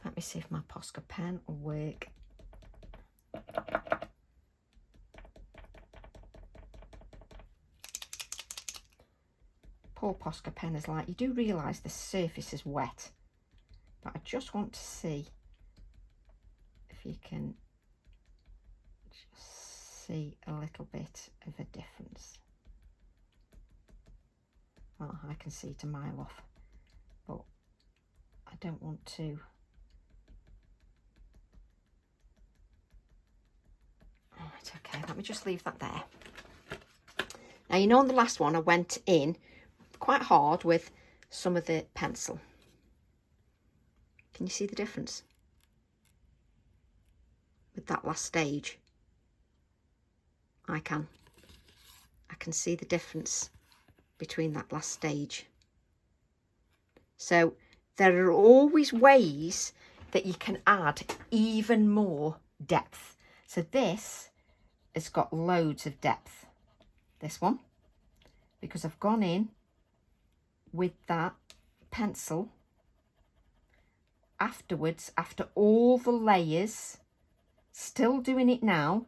Let me see if my Posca pen will work. Poor Posca pen is like, you do realise the surface is wet, but I just want to see if you can just see a little bit of a difference. Well, I can see it a mile off, but I don't want to. Right, okay, let me just leave that there. Now, you know, on the last one, I went in quite hard with some of the pencil. Can you see the difference with that last stage? I can see the difference between that last stage. So there are always ways that you can add even more depth. So this has got loads of depth, this one, because I've gone in with that pencil afterwards, after all the layers, still doing it now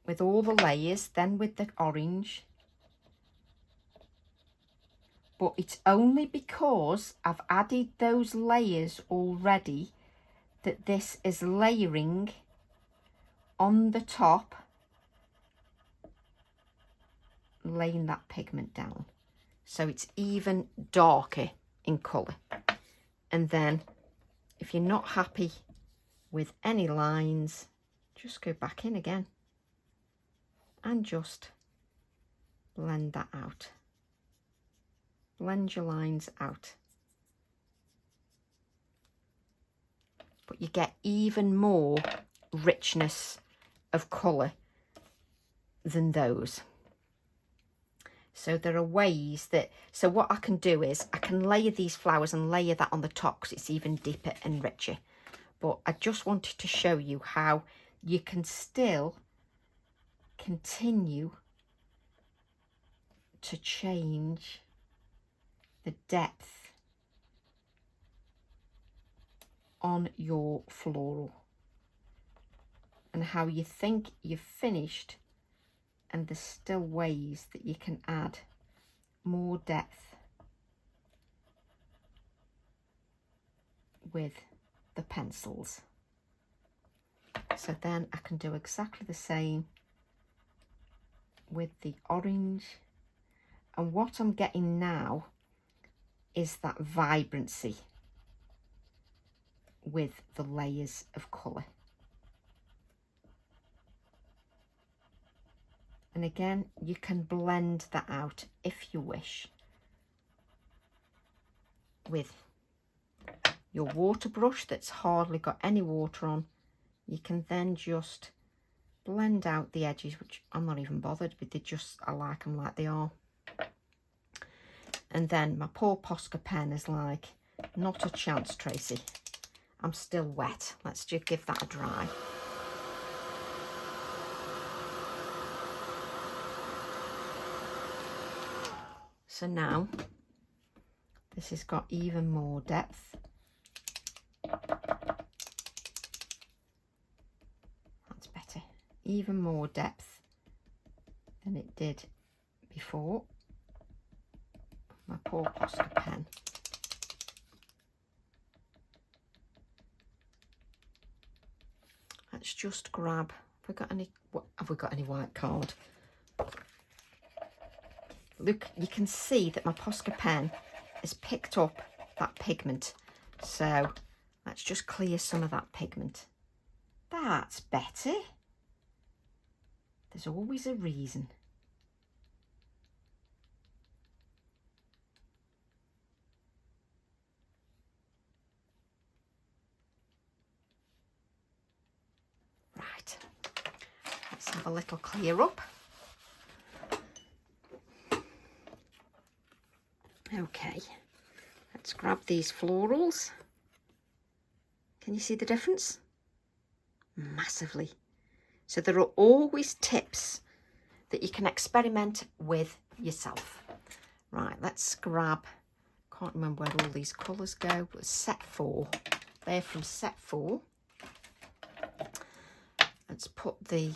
with all the layers, then with the orange. But it's only because I've added those layers already that this is layering on the top laying that pigment down so it's even darker in colour. And then if you're not happy with any lines, just go back in again and just blend that out. Blend your lines out. But you get even more richness of colour than those. So there are ways that, so what I can do is I can layer these flowers and layer that on the top because it's even deeper and richer. But I just wanted to show you how you can still continue to change the depth on your floral and how you think you've finished, and there's still ways that you can add more depth with the pencils. So then I can do exactly the same with the orange, and what I'm getting now is that vibrancy with the layers of colour. And again, you can blend that out if you wish with your water brush that's hardly got any water on. You can then just blend out the edges, which I'm not even bothered with. I like them like they are. And then my poor Posca pen is like, not a chance, Tracy. I'm still wet. Let's just give that a dry. So now this has got even more depth. That's better. Even more depth than it did before. My poor Posca pen. Let's just grab, have we got any white card? Look, you can see that my Posca pen has picked up that pigment. So let's just clear some of that pigment. That's better. There's always a reason. Right, let's have a little clear up. Okay, let's grab these florals. Can you see the difference? Massively. So there are always tips that you can experiment with yourself. Right, let's grab, can't remember where all these colours go, but set 4. They're from set 4. Let's put the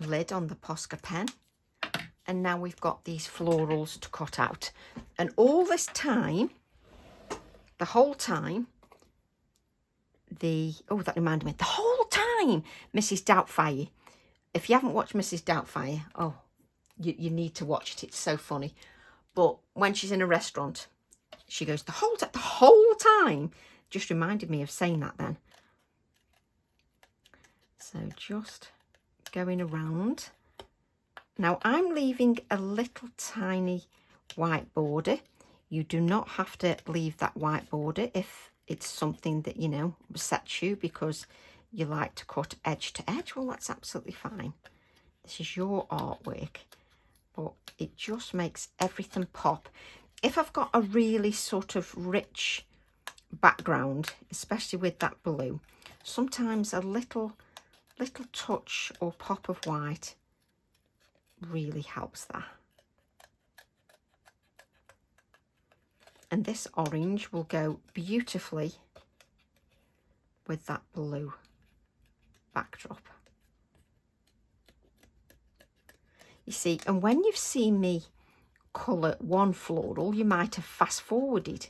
lid on the Posca pen. And now we've got these florals to cut out. And all this time, the whole time, that reminded me, the whole time, Mrs. Doubtfire, if you haven't watched Mrs. Doubtfire, you need to watch it. It's so funny. But when she's in a restaurant, she goes, the whole time, just reminded me of saying that then. So just going around. Now I'm leaving a little tiny white border. You do not have to leave that white border if it's something that, you know, upsets you because you like to cut edge to edge. Well, that's absolutely fine. This is your artwork, but it just makes everything pop. If I've got a really sort of rich background, especially with that blue, sometimes a little touch or pop of white really helps that. And this orange will go beautifully with that blue backdrop. You see, and when you've seen me colour one floral, you might have fast forwarded,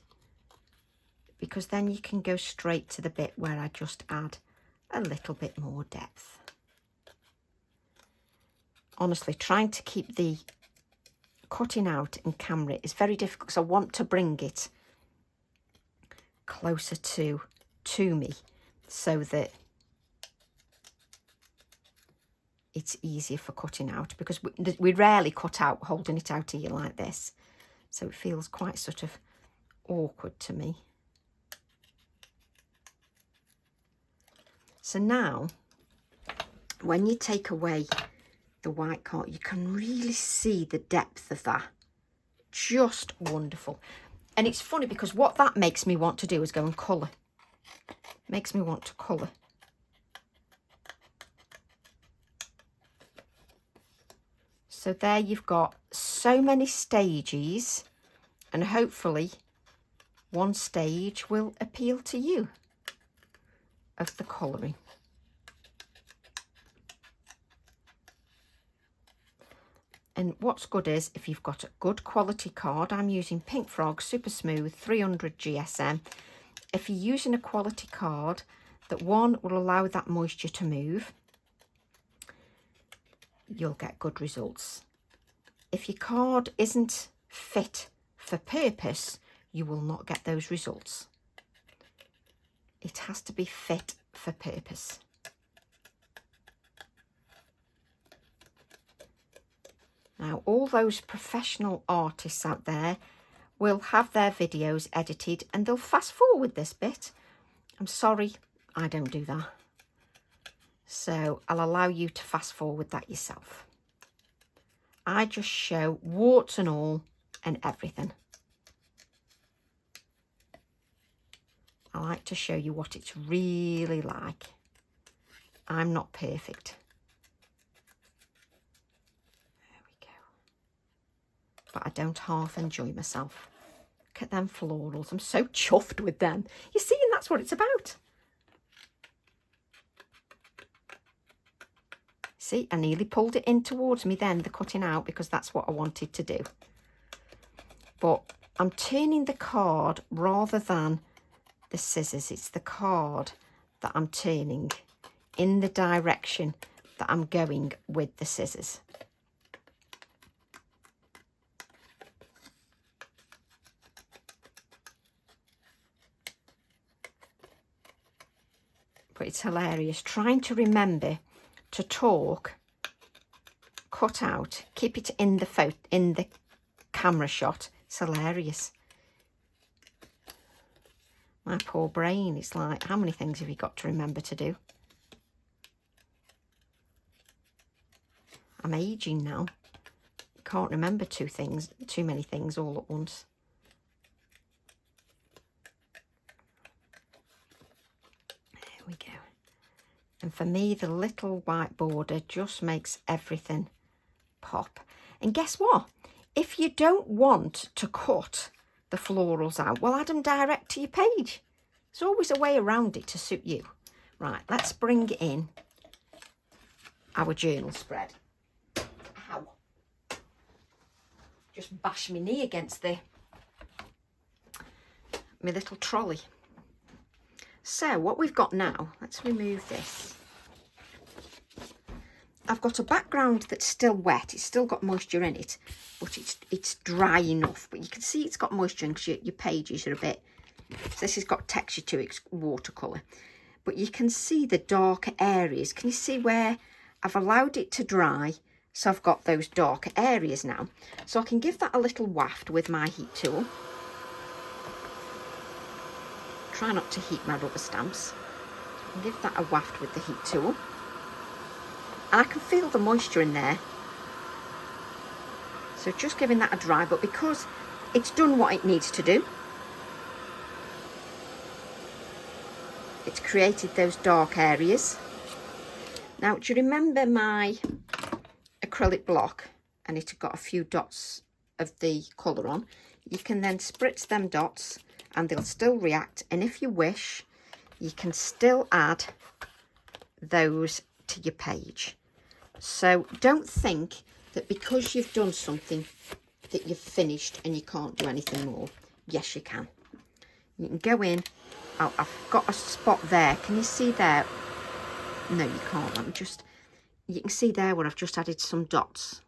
because then you can go straight to the bit where I just add a little bit more depth. Honestly, trying to keep the cutting out in camera is very difficult because I want to bring it closer to me so that it's easier for cutting out, because we rarely cut out holding it out here like this, so it feels quite sort of awkward to me. So now when you take away the white card, you can really see the depth of that. Just wonderful. And it's funny because what that makes me want to do is go and colour. Makes me want to colour. So there you've got so many stages, and hopefully one stage will appeal to you of the colouring. And what's good is if you've got a good quality card, I'm using Pink Frog Super Smooth 300 GSM. If you're using a quality card that one will allow that moisture to move, you'll get good results. If your card isn't fit for purpose, you will not get those results. It has to be fit for purpose. Now, all those professional artists out there will have their videos edited and they'll fast forward this bit. I'm sorry, I don't do that. So I'll allow you to fast forward that yourself. I just show warts and all and everything. I like to show you what it's really like. I'm not perfect. But I don't half enjoy myself. Look at them florals. I'm so chuffed with them. You see, and that's what it's about. See, I nearly pulled it in towards me then, the cutting out, because that's what I wanted to do. But I'm turning the card rather than the scissors. It's the card that I'm turning in the direction that I'm going with the scissors. But it's hilarious trying to remember to talk, cut out, keep it in the camera shot. It's hilarious. My poor brain, it's like, how many things have you got to remember to do? I'm aging now. Can't remember too many things all at once. We go. And for me, the little white border just makes everything pop. And guess what? If you don't want to cut the florals out, well, add them direct to your page. There's always a way around it to suit you. Right, let's bring in our journal spread. Ow. Just bash my knee against my little trolley. So what we've got now, let's remove this. I've got a background that's still wet. It's still got moisture in it, but it's dry enough. But you can see it's got moisture in because your pages are a bit, so this has got texture to it, it's watercolour. But you can see the darker areas. Can you see where I've allowed it to dry? So I've got those darker areas now. So I can give that a little waft with my heat tool. Try not to heat my rubber stamps. And give that a waft with the heat tool. And I can feel the moisture in there. So just giving that a dry, but because it's done what it needs to do, it's created those dark areas. Now, do you remember my acrylic block? And it had got a few dots of the colour on. You can then spritz them dots and they'll still react. And if you wish, you can still add those to your page. So don't think that because you've done something that you've finished and you can't do anything more. Yes, you can. You can go in. Oh, I've got a spot there. Can you see there? No, you can't. Let me just... You can see there where I've just added some dots.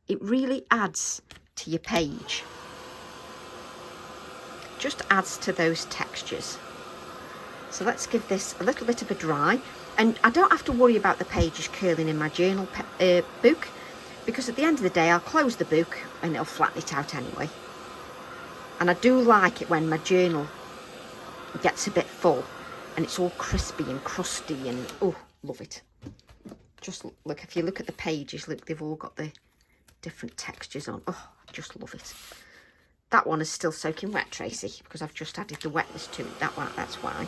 it really adds to your page. Just adds to those textures. So let's give this a little bit of a dry, and I don't have to worry about the pages curling in my journal book, because at the end of the day I'll close the book and it'll flatten it out anyway. And I do like it when my journal gets a bit full and it's all crispy and crusty, and oh, love it. Just look, if you look at the pages, look, they've all got the different textures on. Oh, I just love it. That one is still soaking wet, Tracy, because I've just added the wetness to it. That's why.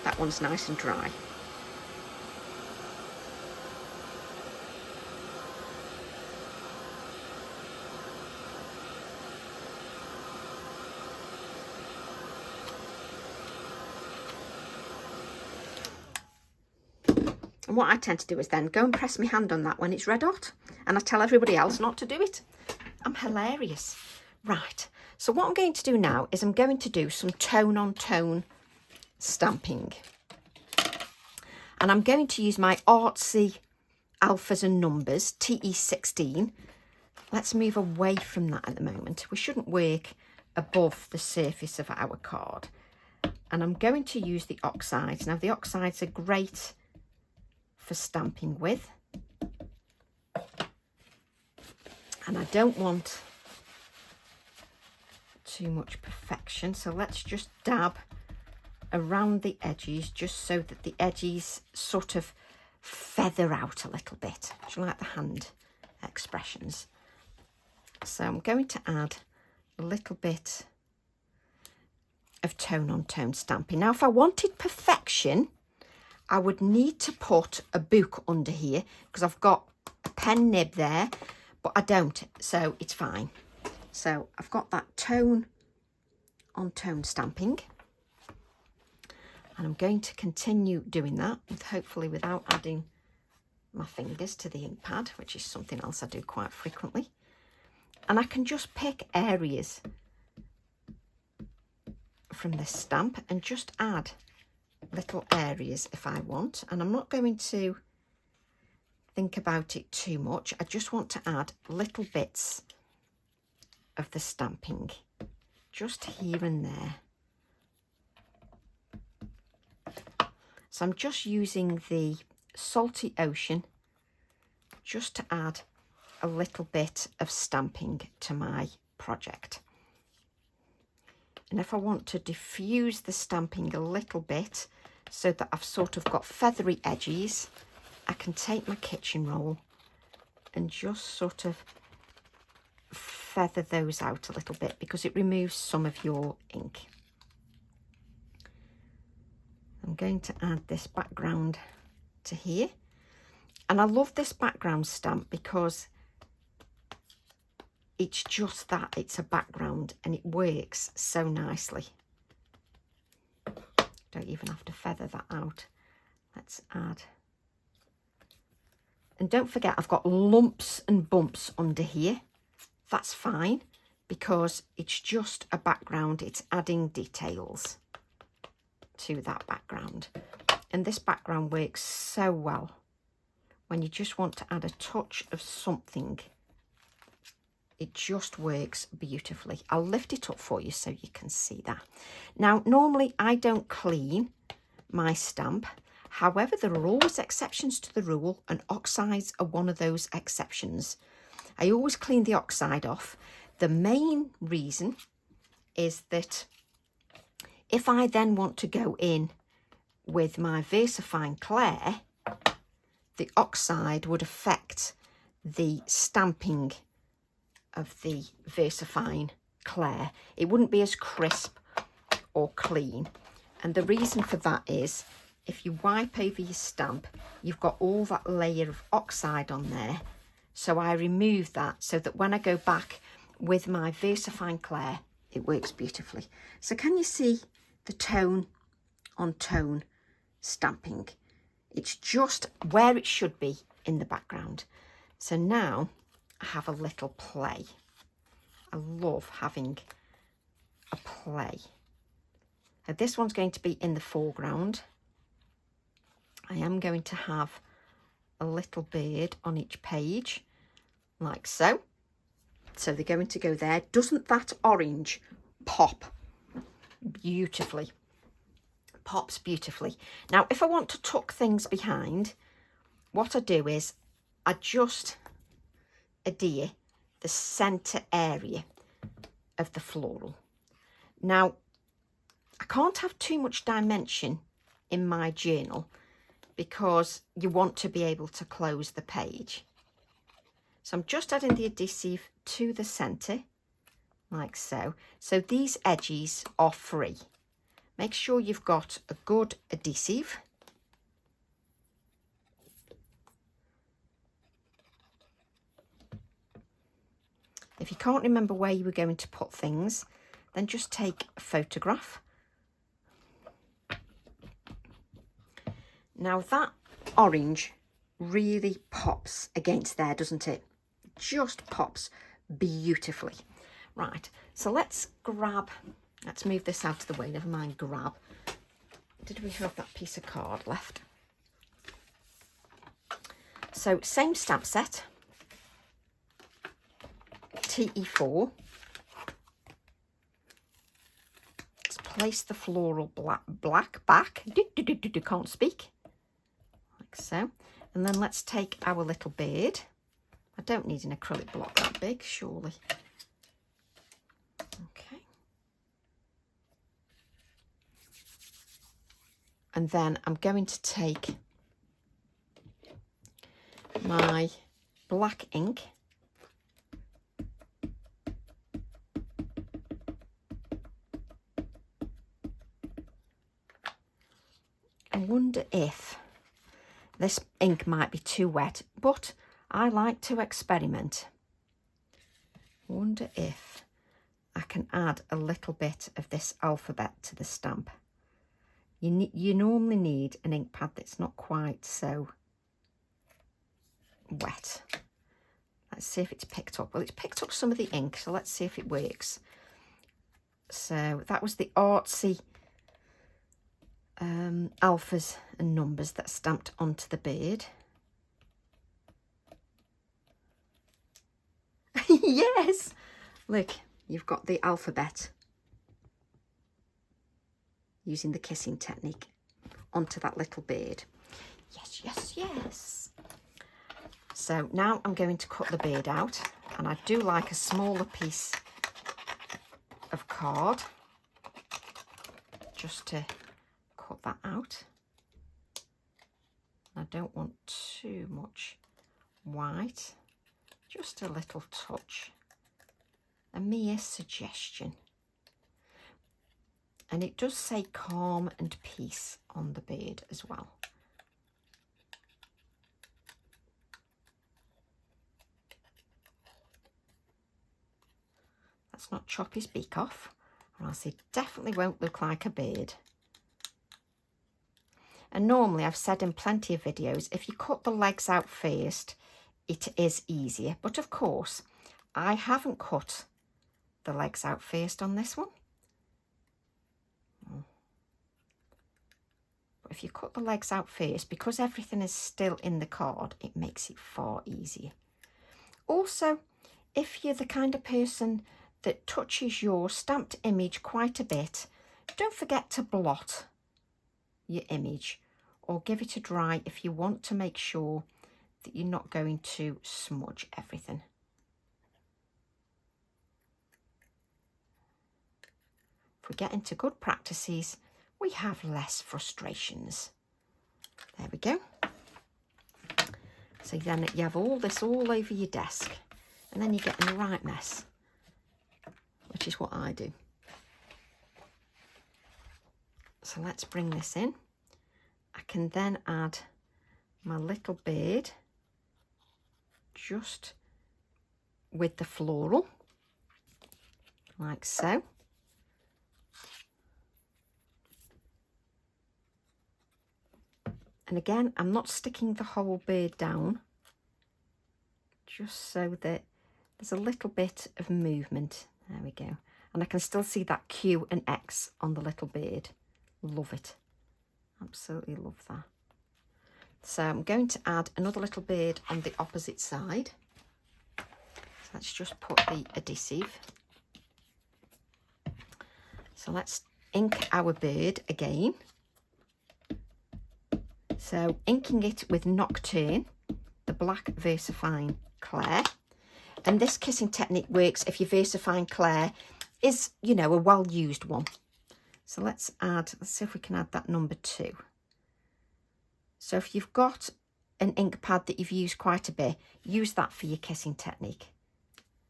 That one's nice and dry. And what I tend to do is then go and press my hand on that when it's red hot, and I tell everybody else not to do it. I'm hilarious. Right, so what I'm going to do now is I'm going to do some tone on tone stamping. And I'm going to use my artsy alphas and numbers, TE16. Let's move away from that at the moment. We shouldn't work above the surface of our card. And I'm going to use the oxides. Now, the oxides are great for stamping with, and I don't want too much perfection, so let's just dab around the edges just so that the edges sort of feather out a little bit. Do you like the hand expressions? So I'm going to add a little bit of tone on tone stamping. Now, if I wanted perfection, I would need to put a book under here, because I've got a pen nib there, but I don't, so it's fine. So I've got that tone on tone stamping, and I'm going to continue doing that, hopefully without adding my fingers to the ink pad, which is something else I do quite frequently. And I can just pick areas from this stamp and just add little areas if I want, and I'm not going to think about it too much. I just want to add little bits of the stamping just here and there. So I'm just using the Salty Ocean just to add a little bit of stamping to my project. And if I want to diffuse the stamping a little bit so that I've sort of got feathery edges, I can take my kitchen roll and just sort of feather those out a little bit, because it removes some of your ink. I'm going to add this background to here. And I love this background stamp because it's just that, it's a background, and it works so nicely. Don't even have to feather that out. Let's add. And don't forget, I've got lumps and bumps under here. That's fine, because it's just a background. It's adding details to that background. And this background works so well when you just want to add a touch of something. It just works beautifully. I'll lift it up for you so you can see that. Now, normally I don't clean my stamp. However, there are always exceptions to the rule, and oxides are one of those exceptions. I always clean the oxide off. The main reason is that if I then want to go in with my VersaFine Clair, the oxide would affect the stamping of the VersaFine Clair. It wouldn't be as crisp or clean. And the reason for that is, if you wipe over your stamp, you've got all that layer of oxide on there. So I remove that so that when I go back with my VersaFine Clair, it works beautifully. So can you see the tone on tone stamping? It's just where it should be in the background. So now I have a little play. I love having a play. Now this one's going to be in the foreground. I am going to have a little bird on each page, like so. So they're going to go there. Doesn't that orange pop beautifully? Pops beautifully. Now, if I want to tuck things behind, what I do is I just adhere the centre area of the floral. Now, I can't have too much dimension in my journal because you want to be able to close the page. So I'm just adding the adhesive to the centre, like so. So these edges are free. Make sure you've got a good adhesive. If you can't remember where you were going to put things, then just take a photograph. Now that orange really pops against there, doesn't it? Just pops beautifully. Right, so let's move this out of the way, never mind grab. Did we have that piece of card left? So same stamp set, TE4. Let's place the floral black back, can't speak, like so. And then let's take our little bird. I don't need an acrylic block that big, surely. Okay. And then I'm going to take my black ink I wonder if this ink might be too wet, but I like to experiment. Wonder if I can add a little bit of this alphabet to the stamp. You normally need an ink pad that's not quite so wet. Let's see if it's picked up. Well, it's picked up some of the ink, so let's see if it works. So that was the artsy alphas and numbers that stamped onto the bird. Yes, look, you've got the alphabet using the kissing technique onto that little bird. Yes, yes, yes. So now I'm going to cut the bird out, and I do like a smaller piece of card just to cut that out. I don't want too much white, just a little touch, a mere suggestion. And it does say calm and peace on the bird as well. Let's not chop his beak off, or else he definitely won't look like a bird. And normally, I've said in plenty of videos, if you cut the legs out first, it is easier. But of course, I haven't cut the legs out first on this one. But if you cut the legs out first, because everything is still in the card, it makes it far easier. Also, if you're the kind of person that touches your stamped image quite a bit, don't forget to blot your image or give it a dry if you want to make sure that you're not going to smudge everything. If we get into good practices, we have less frustrations. There we go. So then you have all this all over your desk, and then you get in the right mess, which is what I do. So let's bring this in. I can then add my little bird just with the floral, like so. And again, I'm not sticking the whole bird down, just so that there's a little bit of movement. There we go. And I can still see that Q and X on the little bird. Love it. Absolutely love that. So I'm going to add another little bird on the opposite side. let's just put the adhesive. So let's ink our bird again. So inking it with Nocturne, the black VersaFine Clair. And this kissing technique works if your VersaFine Clair is, you know, a well-used one. So let's see if we can add that number 2. So if you've got an ink pad that you've used quite a bit, use that for your kissing technique.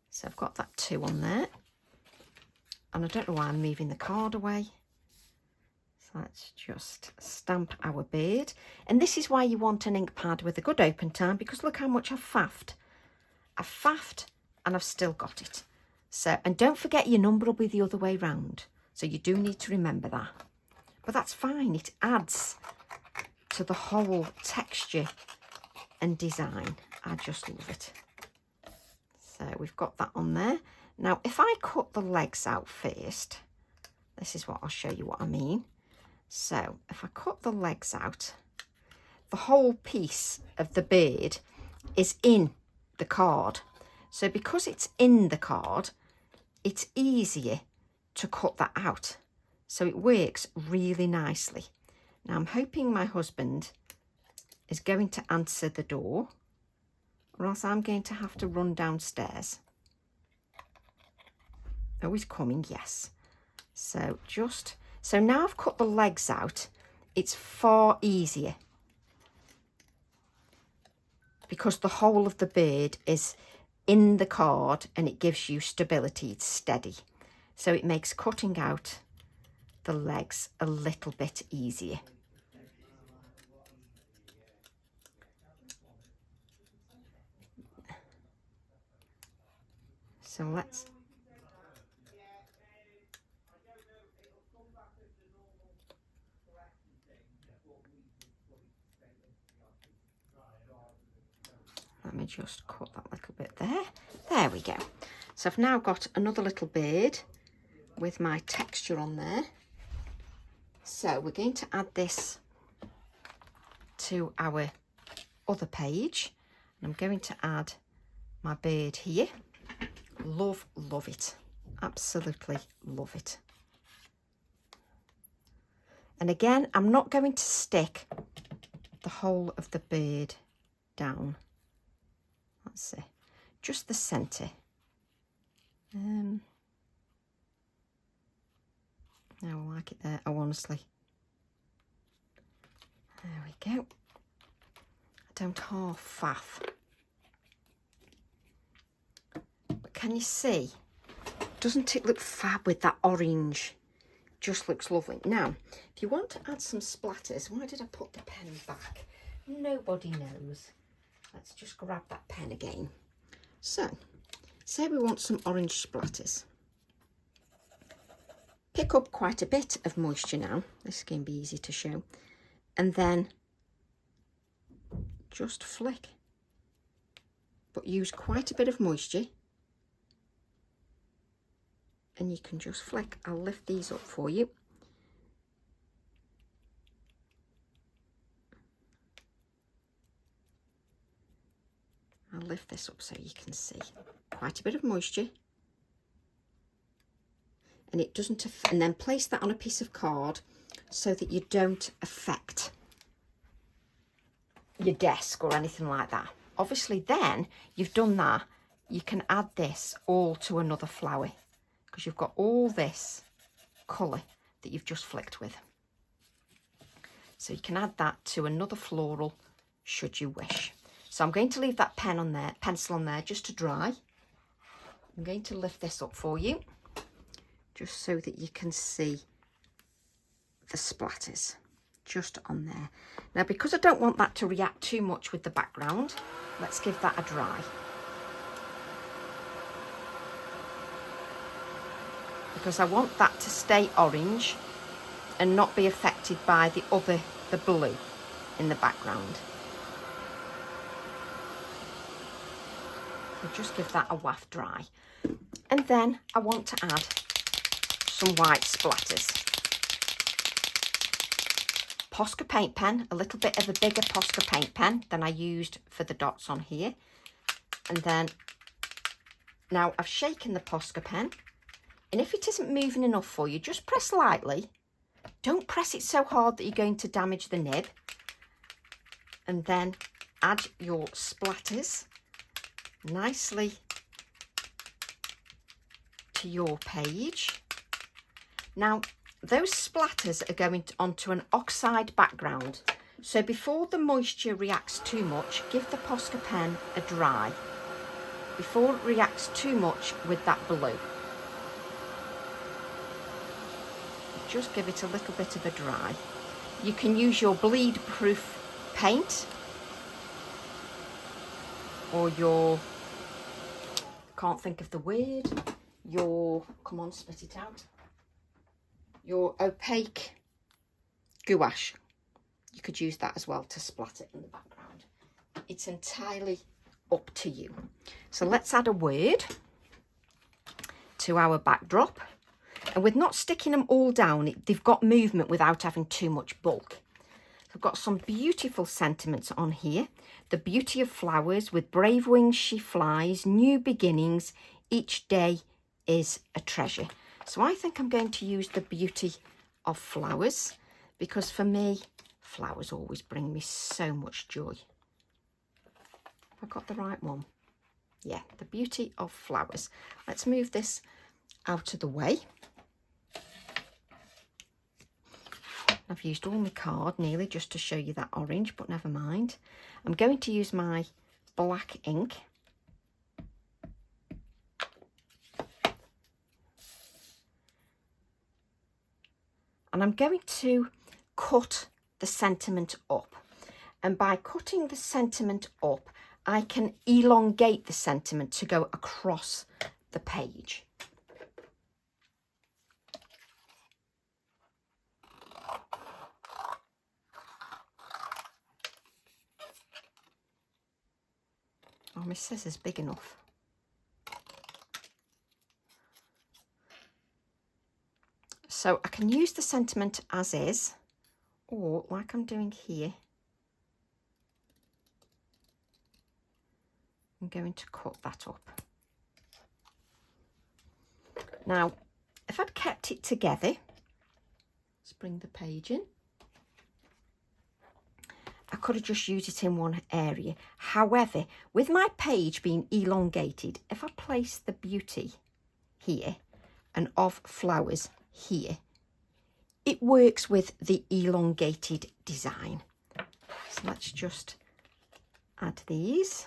So I've got that 2 on there. And I don't know why I'm moving the card away. So let's just stamp our bird. And this is why you want an ink pad with a good open time, because look how much I've faffed. I've faffed and I've still got it. So, and don't forget your number will be the other way round. So you do need to remember that. But that's fine. It adds to the whole texture and design. I just love it. So we've got that on there. Now, if I cut the legs out first, this is what I'll show you what I mean. So if I cut the legs out, the whole piece of the bird is in the card. So because it's in the card, it's easier to cut that out. So it works really nicely. Now I'm hoping my husband is going to answer the door, or else I'm going to have to run downstairs. Oh, he's coming, yes. So now I've cut the legs out, it's far easier because the whole of the bird is in the card and it gives you stability, it's steady. So it makes cutting out the legs a little bit easier. So let me just cut that little bit there. There we go. So I've now got another little bird with my texture on there. So we're going to add this to our other page. And I'm going to add my bird here. Love, love it. Absolutely love it. And again, I'm not going to stick the whole of the bird down. Let's see, just the centre. No, I like it there. Oh, honestly. There we go. I don't half faff. But can you see? Doesn't it look fab with that orange? Just looks lovely. Now, if you want to add some splatters, why did I put the pen back? Nobody knows. Let's just grab that pen again. So, say we want some orange splatters. Pick up quite a bit of moisture now. This is going to be easy to show. And then just flick. But use quite a bit of moisture. And you can just flick. I'll lift these up for you. I'll lift this up so you can see. Quite a bit of moisture. And it doesn't, and then place that on a piece of card so that you don't affect your desk or anything like that. Obviously then you've done that, you can add this all to another flower because you've got all this colour that you've just flicked with. So you can add that to another floral should you wish. So I'm going to leave that pen on there, pencil on there just to dry. I'm going to lift this up for you just so that you can see the splatters just on there. Now, because I don't want that to react too much with the background, let's give that a dry. Because I want that to stay orange and not be affected by the blue in the background. So just give that a waft dry. And then I want to add some white splatters. Posca paint pen, a little bit of a bigger Posca paint pen than I used for the dots on here. And then Now I've shaken the Posca pen, and if it isn't moving enough for you, just press lightly. Don't press it so hard that you're going to damage the nib. And then add your splatters nicely to your page. Now, those splatters are going onto an oxide background. So before the moisture reacts too much, give the Posca pen a dry. Before it reacts too much with that blue. Just give it a little bit of a dry. You can use your bleed proof paint or your, can't think of the word, your, come on, spit it out, your opaque gouache. You could use that as well to splatter in the background. It's entirely up to you. So let's add a word to our backdrop. And with not sticking them all down, they've got movement without having too much bulk. I've got some beautiful sentiments on here. The beauty of flowers, with brave wings she flies, new beginnings, each day is a treasure. So I think I'm going to use the beauty of flowers, because for me, flowers always bring me so much joy. Have I got the right one? Yeah, the beauty of flowers. Let's move this out of the way. I've used all my card nearly just to show you that orange, but never mind. I'm going to use my black ink. And I'm going to cut the sentiment up. And by cutting the sentiment up, I can elongate the sentiment to go across the page. Oh, my scissor's big enough. So I can use the sentiment as is, or like I'm doing here, I'm going to cut that up. Now, if I'd kept it together, let's bring the page in. I could have just used it in one area. However, with my page being elongated, if I place the beauty here and of flowers here, it works with the elongated design. So let's just add these.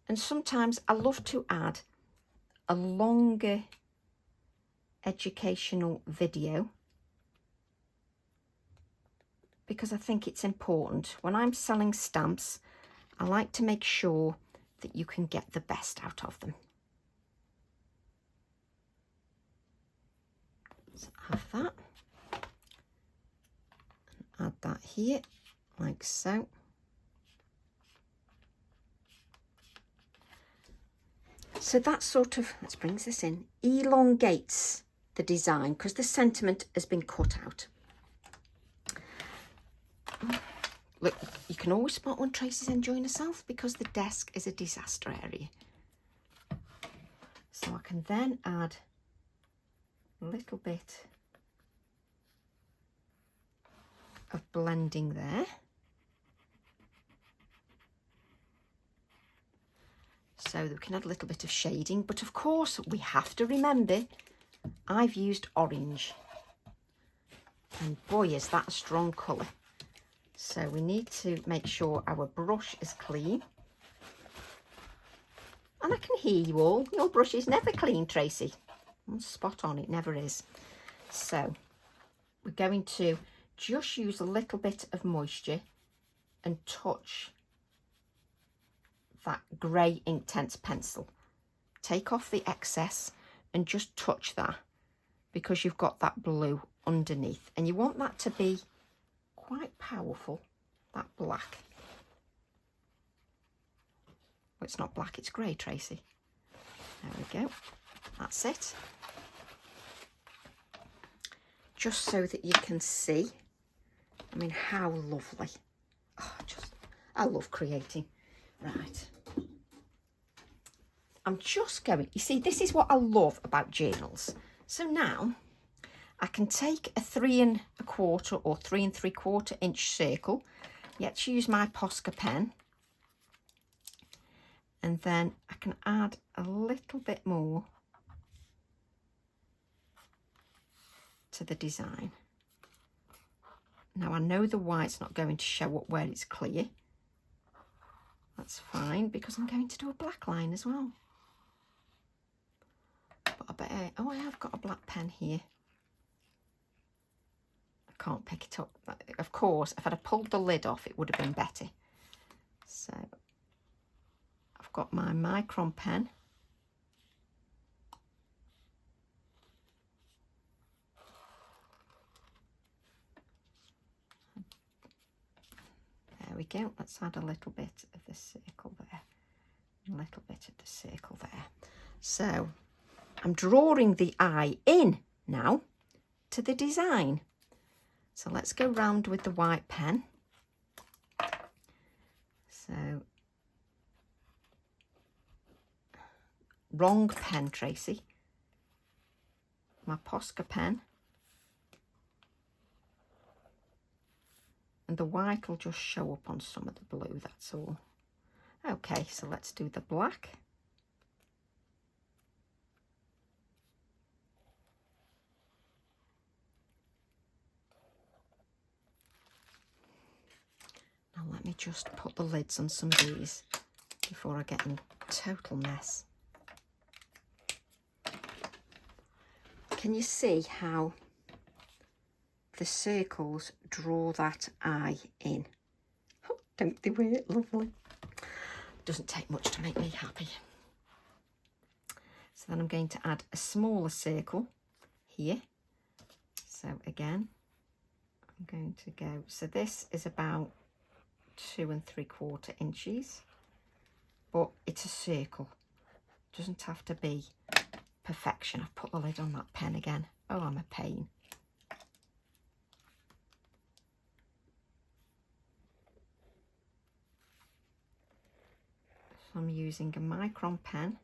And sometimes I love to add a longer educational video, because I think it's important. When I'm selling stamps, I like to make sure that you can get the best out of them. So have that. And add that here, like so. So that sort of, let's bring this in, elongates the design because the sentiment has been cut out. Look, you can always spot when Tracy's enjoying herself because the desk is a disaster area. So I can then add a little bit of blending there. So that we can add a little bit of shading, but of course we have to remember I've used orange. And boy, is that a strong colour. So we need to make sure our brush is clean. And I can hear you all. Your brush is never clean, Tracy. Spot on, it never is. So we're going to just use a little bit of moisture and touch that grey Inktense pencil. Take off the excess and just touch that because you've got that blue underneath. And you want that to be quite powerful, that black. Well, it's not black, it's grey, Tracy. There we go. That's it. Just so that you can see, I mean, how lovely. Oh, I love creating. Right. I'm just going, you see, this is what I love about journals. So now I can take a 3 1/4 or 3 3/4 inch circle. Let's use my Posca pen. And then I can add a little bit more to the design. Now I know the white's not going to show up where it's clear. That's fine because I'm going to do a black line as well. But I better, oh, I have got a black pen here. I can't pick it up. Of course, if I'd have pulled the lid off, it would have been better. So I've got my micron pen. There we go. Let's add a little bit of the circle there. A little bit of the circle there. So I'm drawing the eye in now to the design. So let's go round with the white pen. So, wrong pen, Tracy. My Posca pen. And the white will just show up on some of the blue, that's all. Okay, so let's do the black. Now let me just put the lids on some of these before I get in total mess. Can you see how the circles draw that eye in? Oh, don't they work lovely? Doesn't take much to make me happy. So then I'm going to add a smaller circle here. So again, I'm going to go, so this is about 2 3/4 inches, but it's a circle. Doesn't have to be perfection. I've put the lid on that pen again. Oh, I'm a pain. So I'm using a micron pen.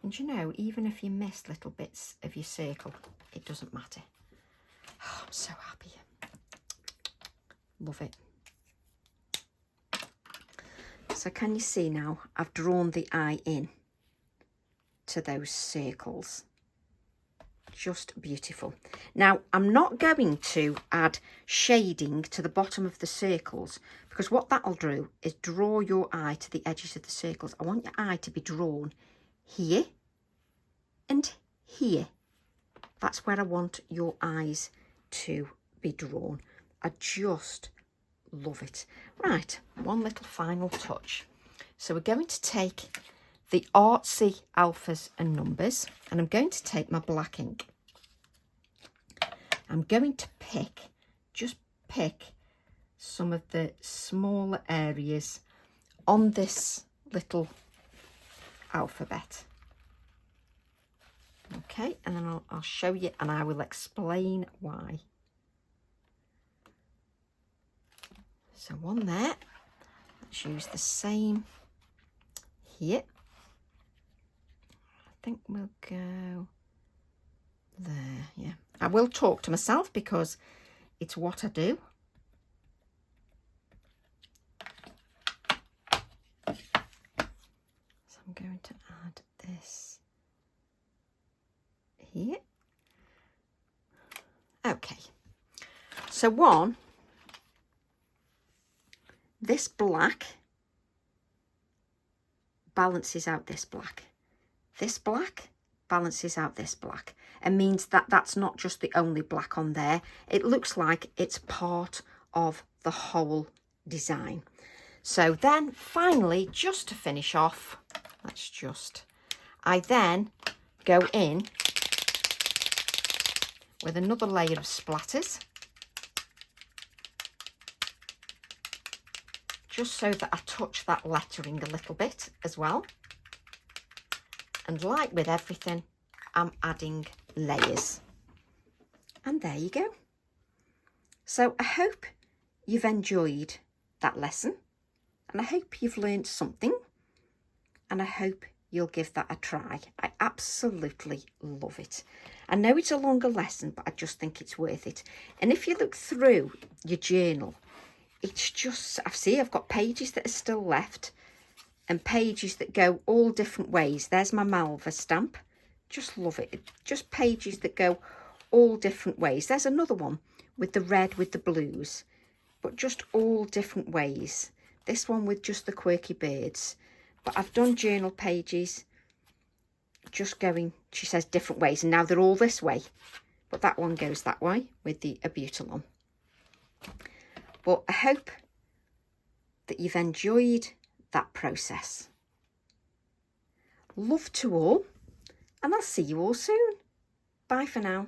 And you know, even if you miss little bits of your circle, it doesn't matter. Oh, I'm so happy. Love it. So can you see now, I've drawn the eye in to those circles. Just beautiful. Now, I'm not going to add shading to the bottom of the circles because what that'll do is draw your eye to the edges of the circles. I want your eye to be drawn here and here. That's where I want your eyes to be drawn. I just love it. Right, one little final touch. So we're going to take the artsy alphas and numbers, and I'm going to take my black ink. I'm going to just pick some of the smaller areas on this little alphabet. Okay, and then I'll show you and I will explain why. So one there, let's use the same here. I think we'll go there, yeah. I will talk to myself because it's what I do. So I'm going to add this here. Okay, so one, this black balances out this black. This black balances out this black and means that that's not just the only black on there. It looks like it's part of the whole design. So then finally, just to finish off, I then go in with another layer of splatters, just so that I touch that lettering a little bit as well. And like with everything, I'm adding layers. And there you go. So I hope you've enjoyed that lesson. And I hope you've learned something, and I hope you'll give that a try. I absolutely love it. I know it's a longer lesson, but I just think it's worth it. And if you look through your journal, it's just, I've got pages that are still left and pages that go all different ways. There's my Malva stamp. Just love it. Just pages that go all different ways. There's another one with the red with the blues, but just all different ways. This one with just the quirky birds. But I've done journal pages just going, she says, different ways. And now they're all this way. But that one goes that way with the Abutilon. But I hope that you've enjoyed that process. Love to all. And I'll see you all soon. Bye for now.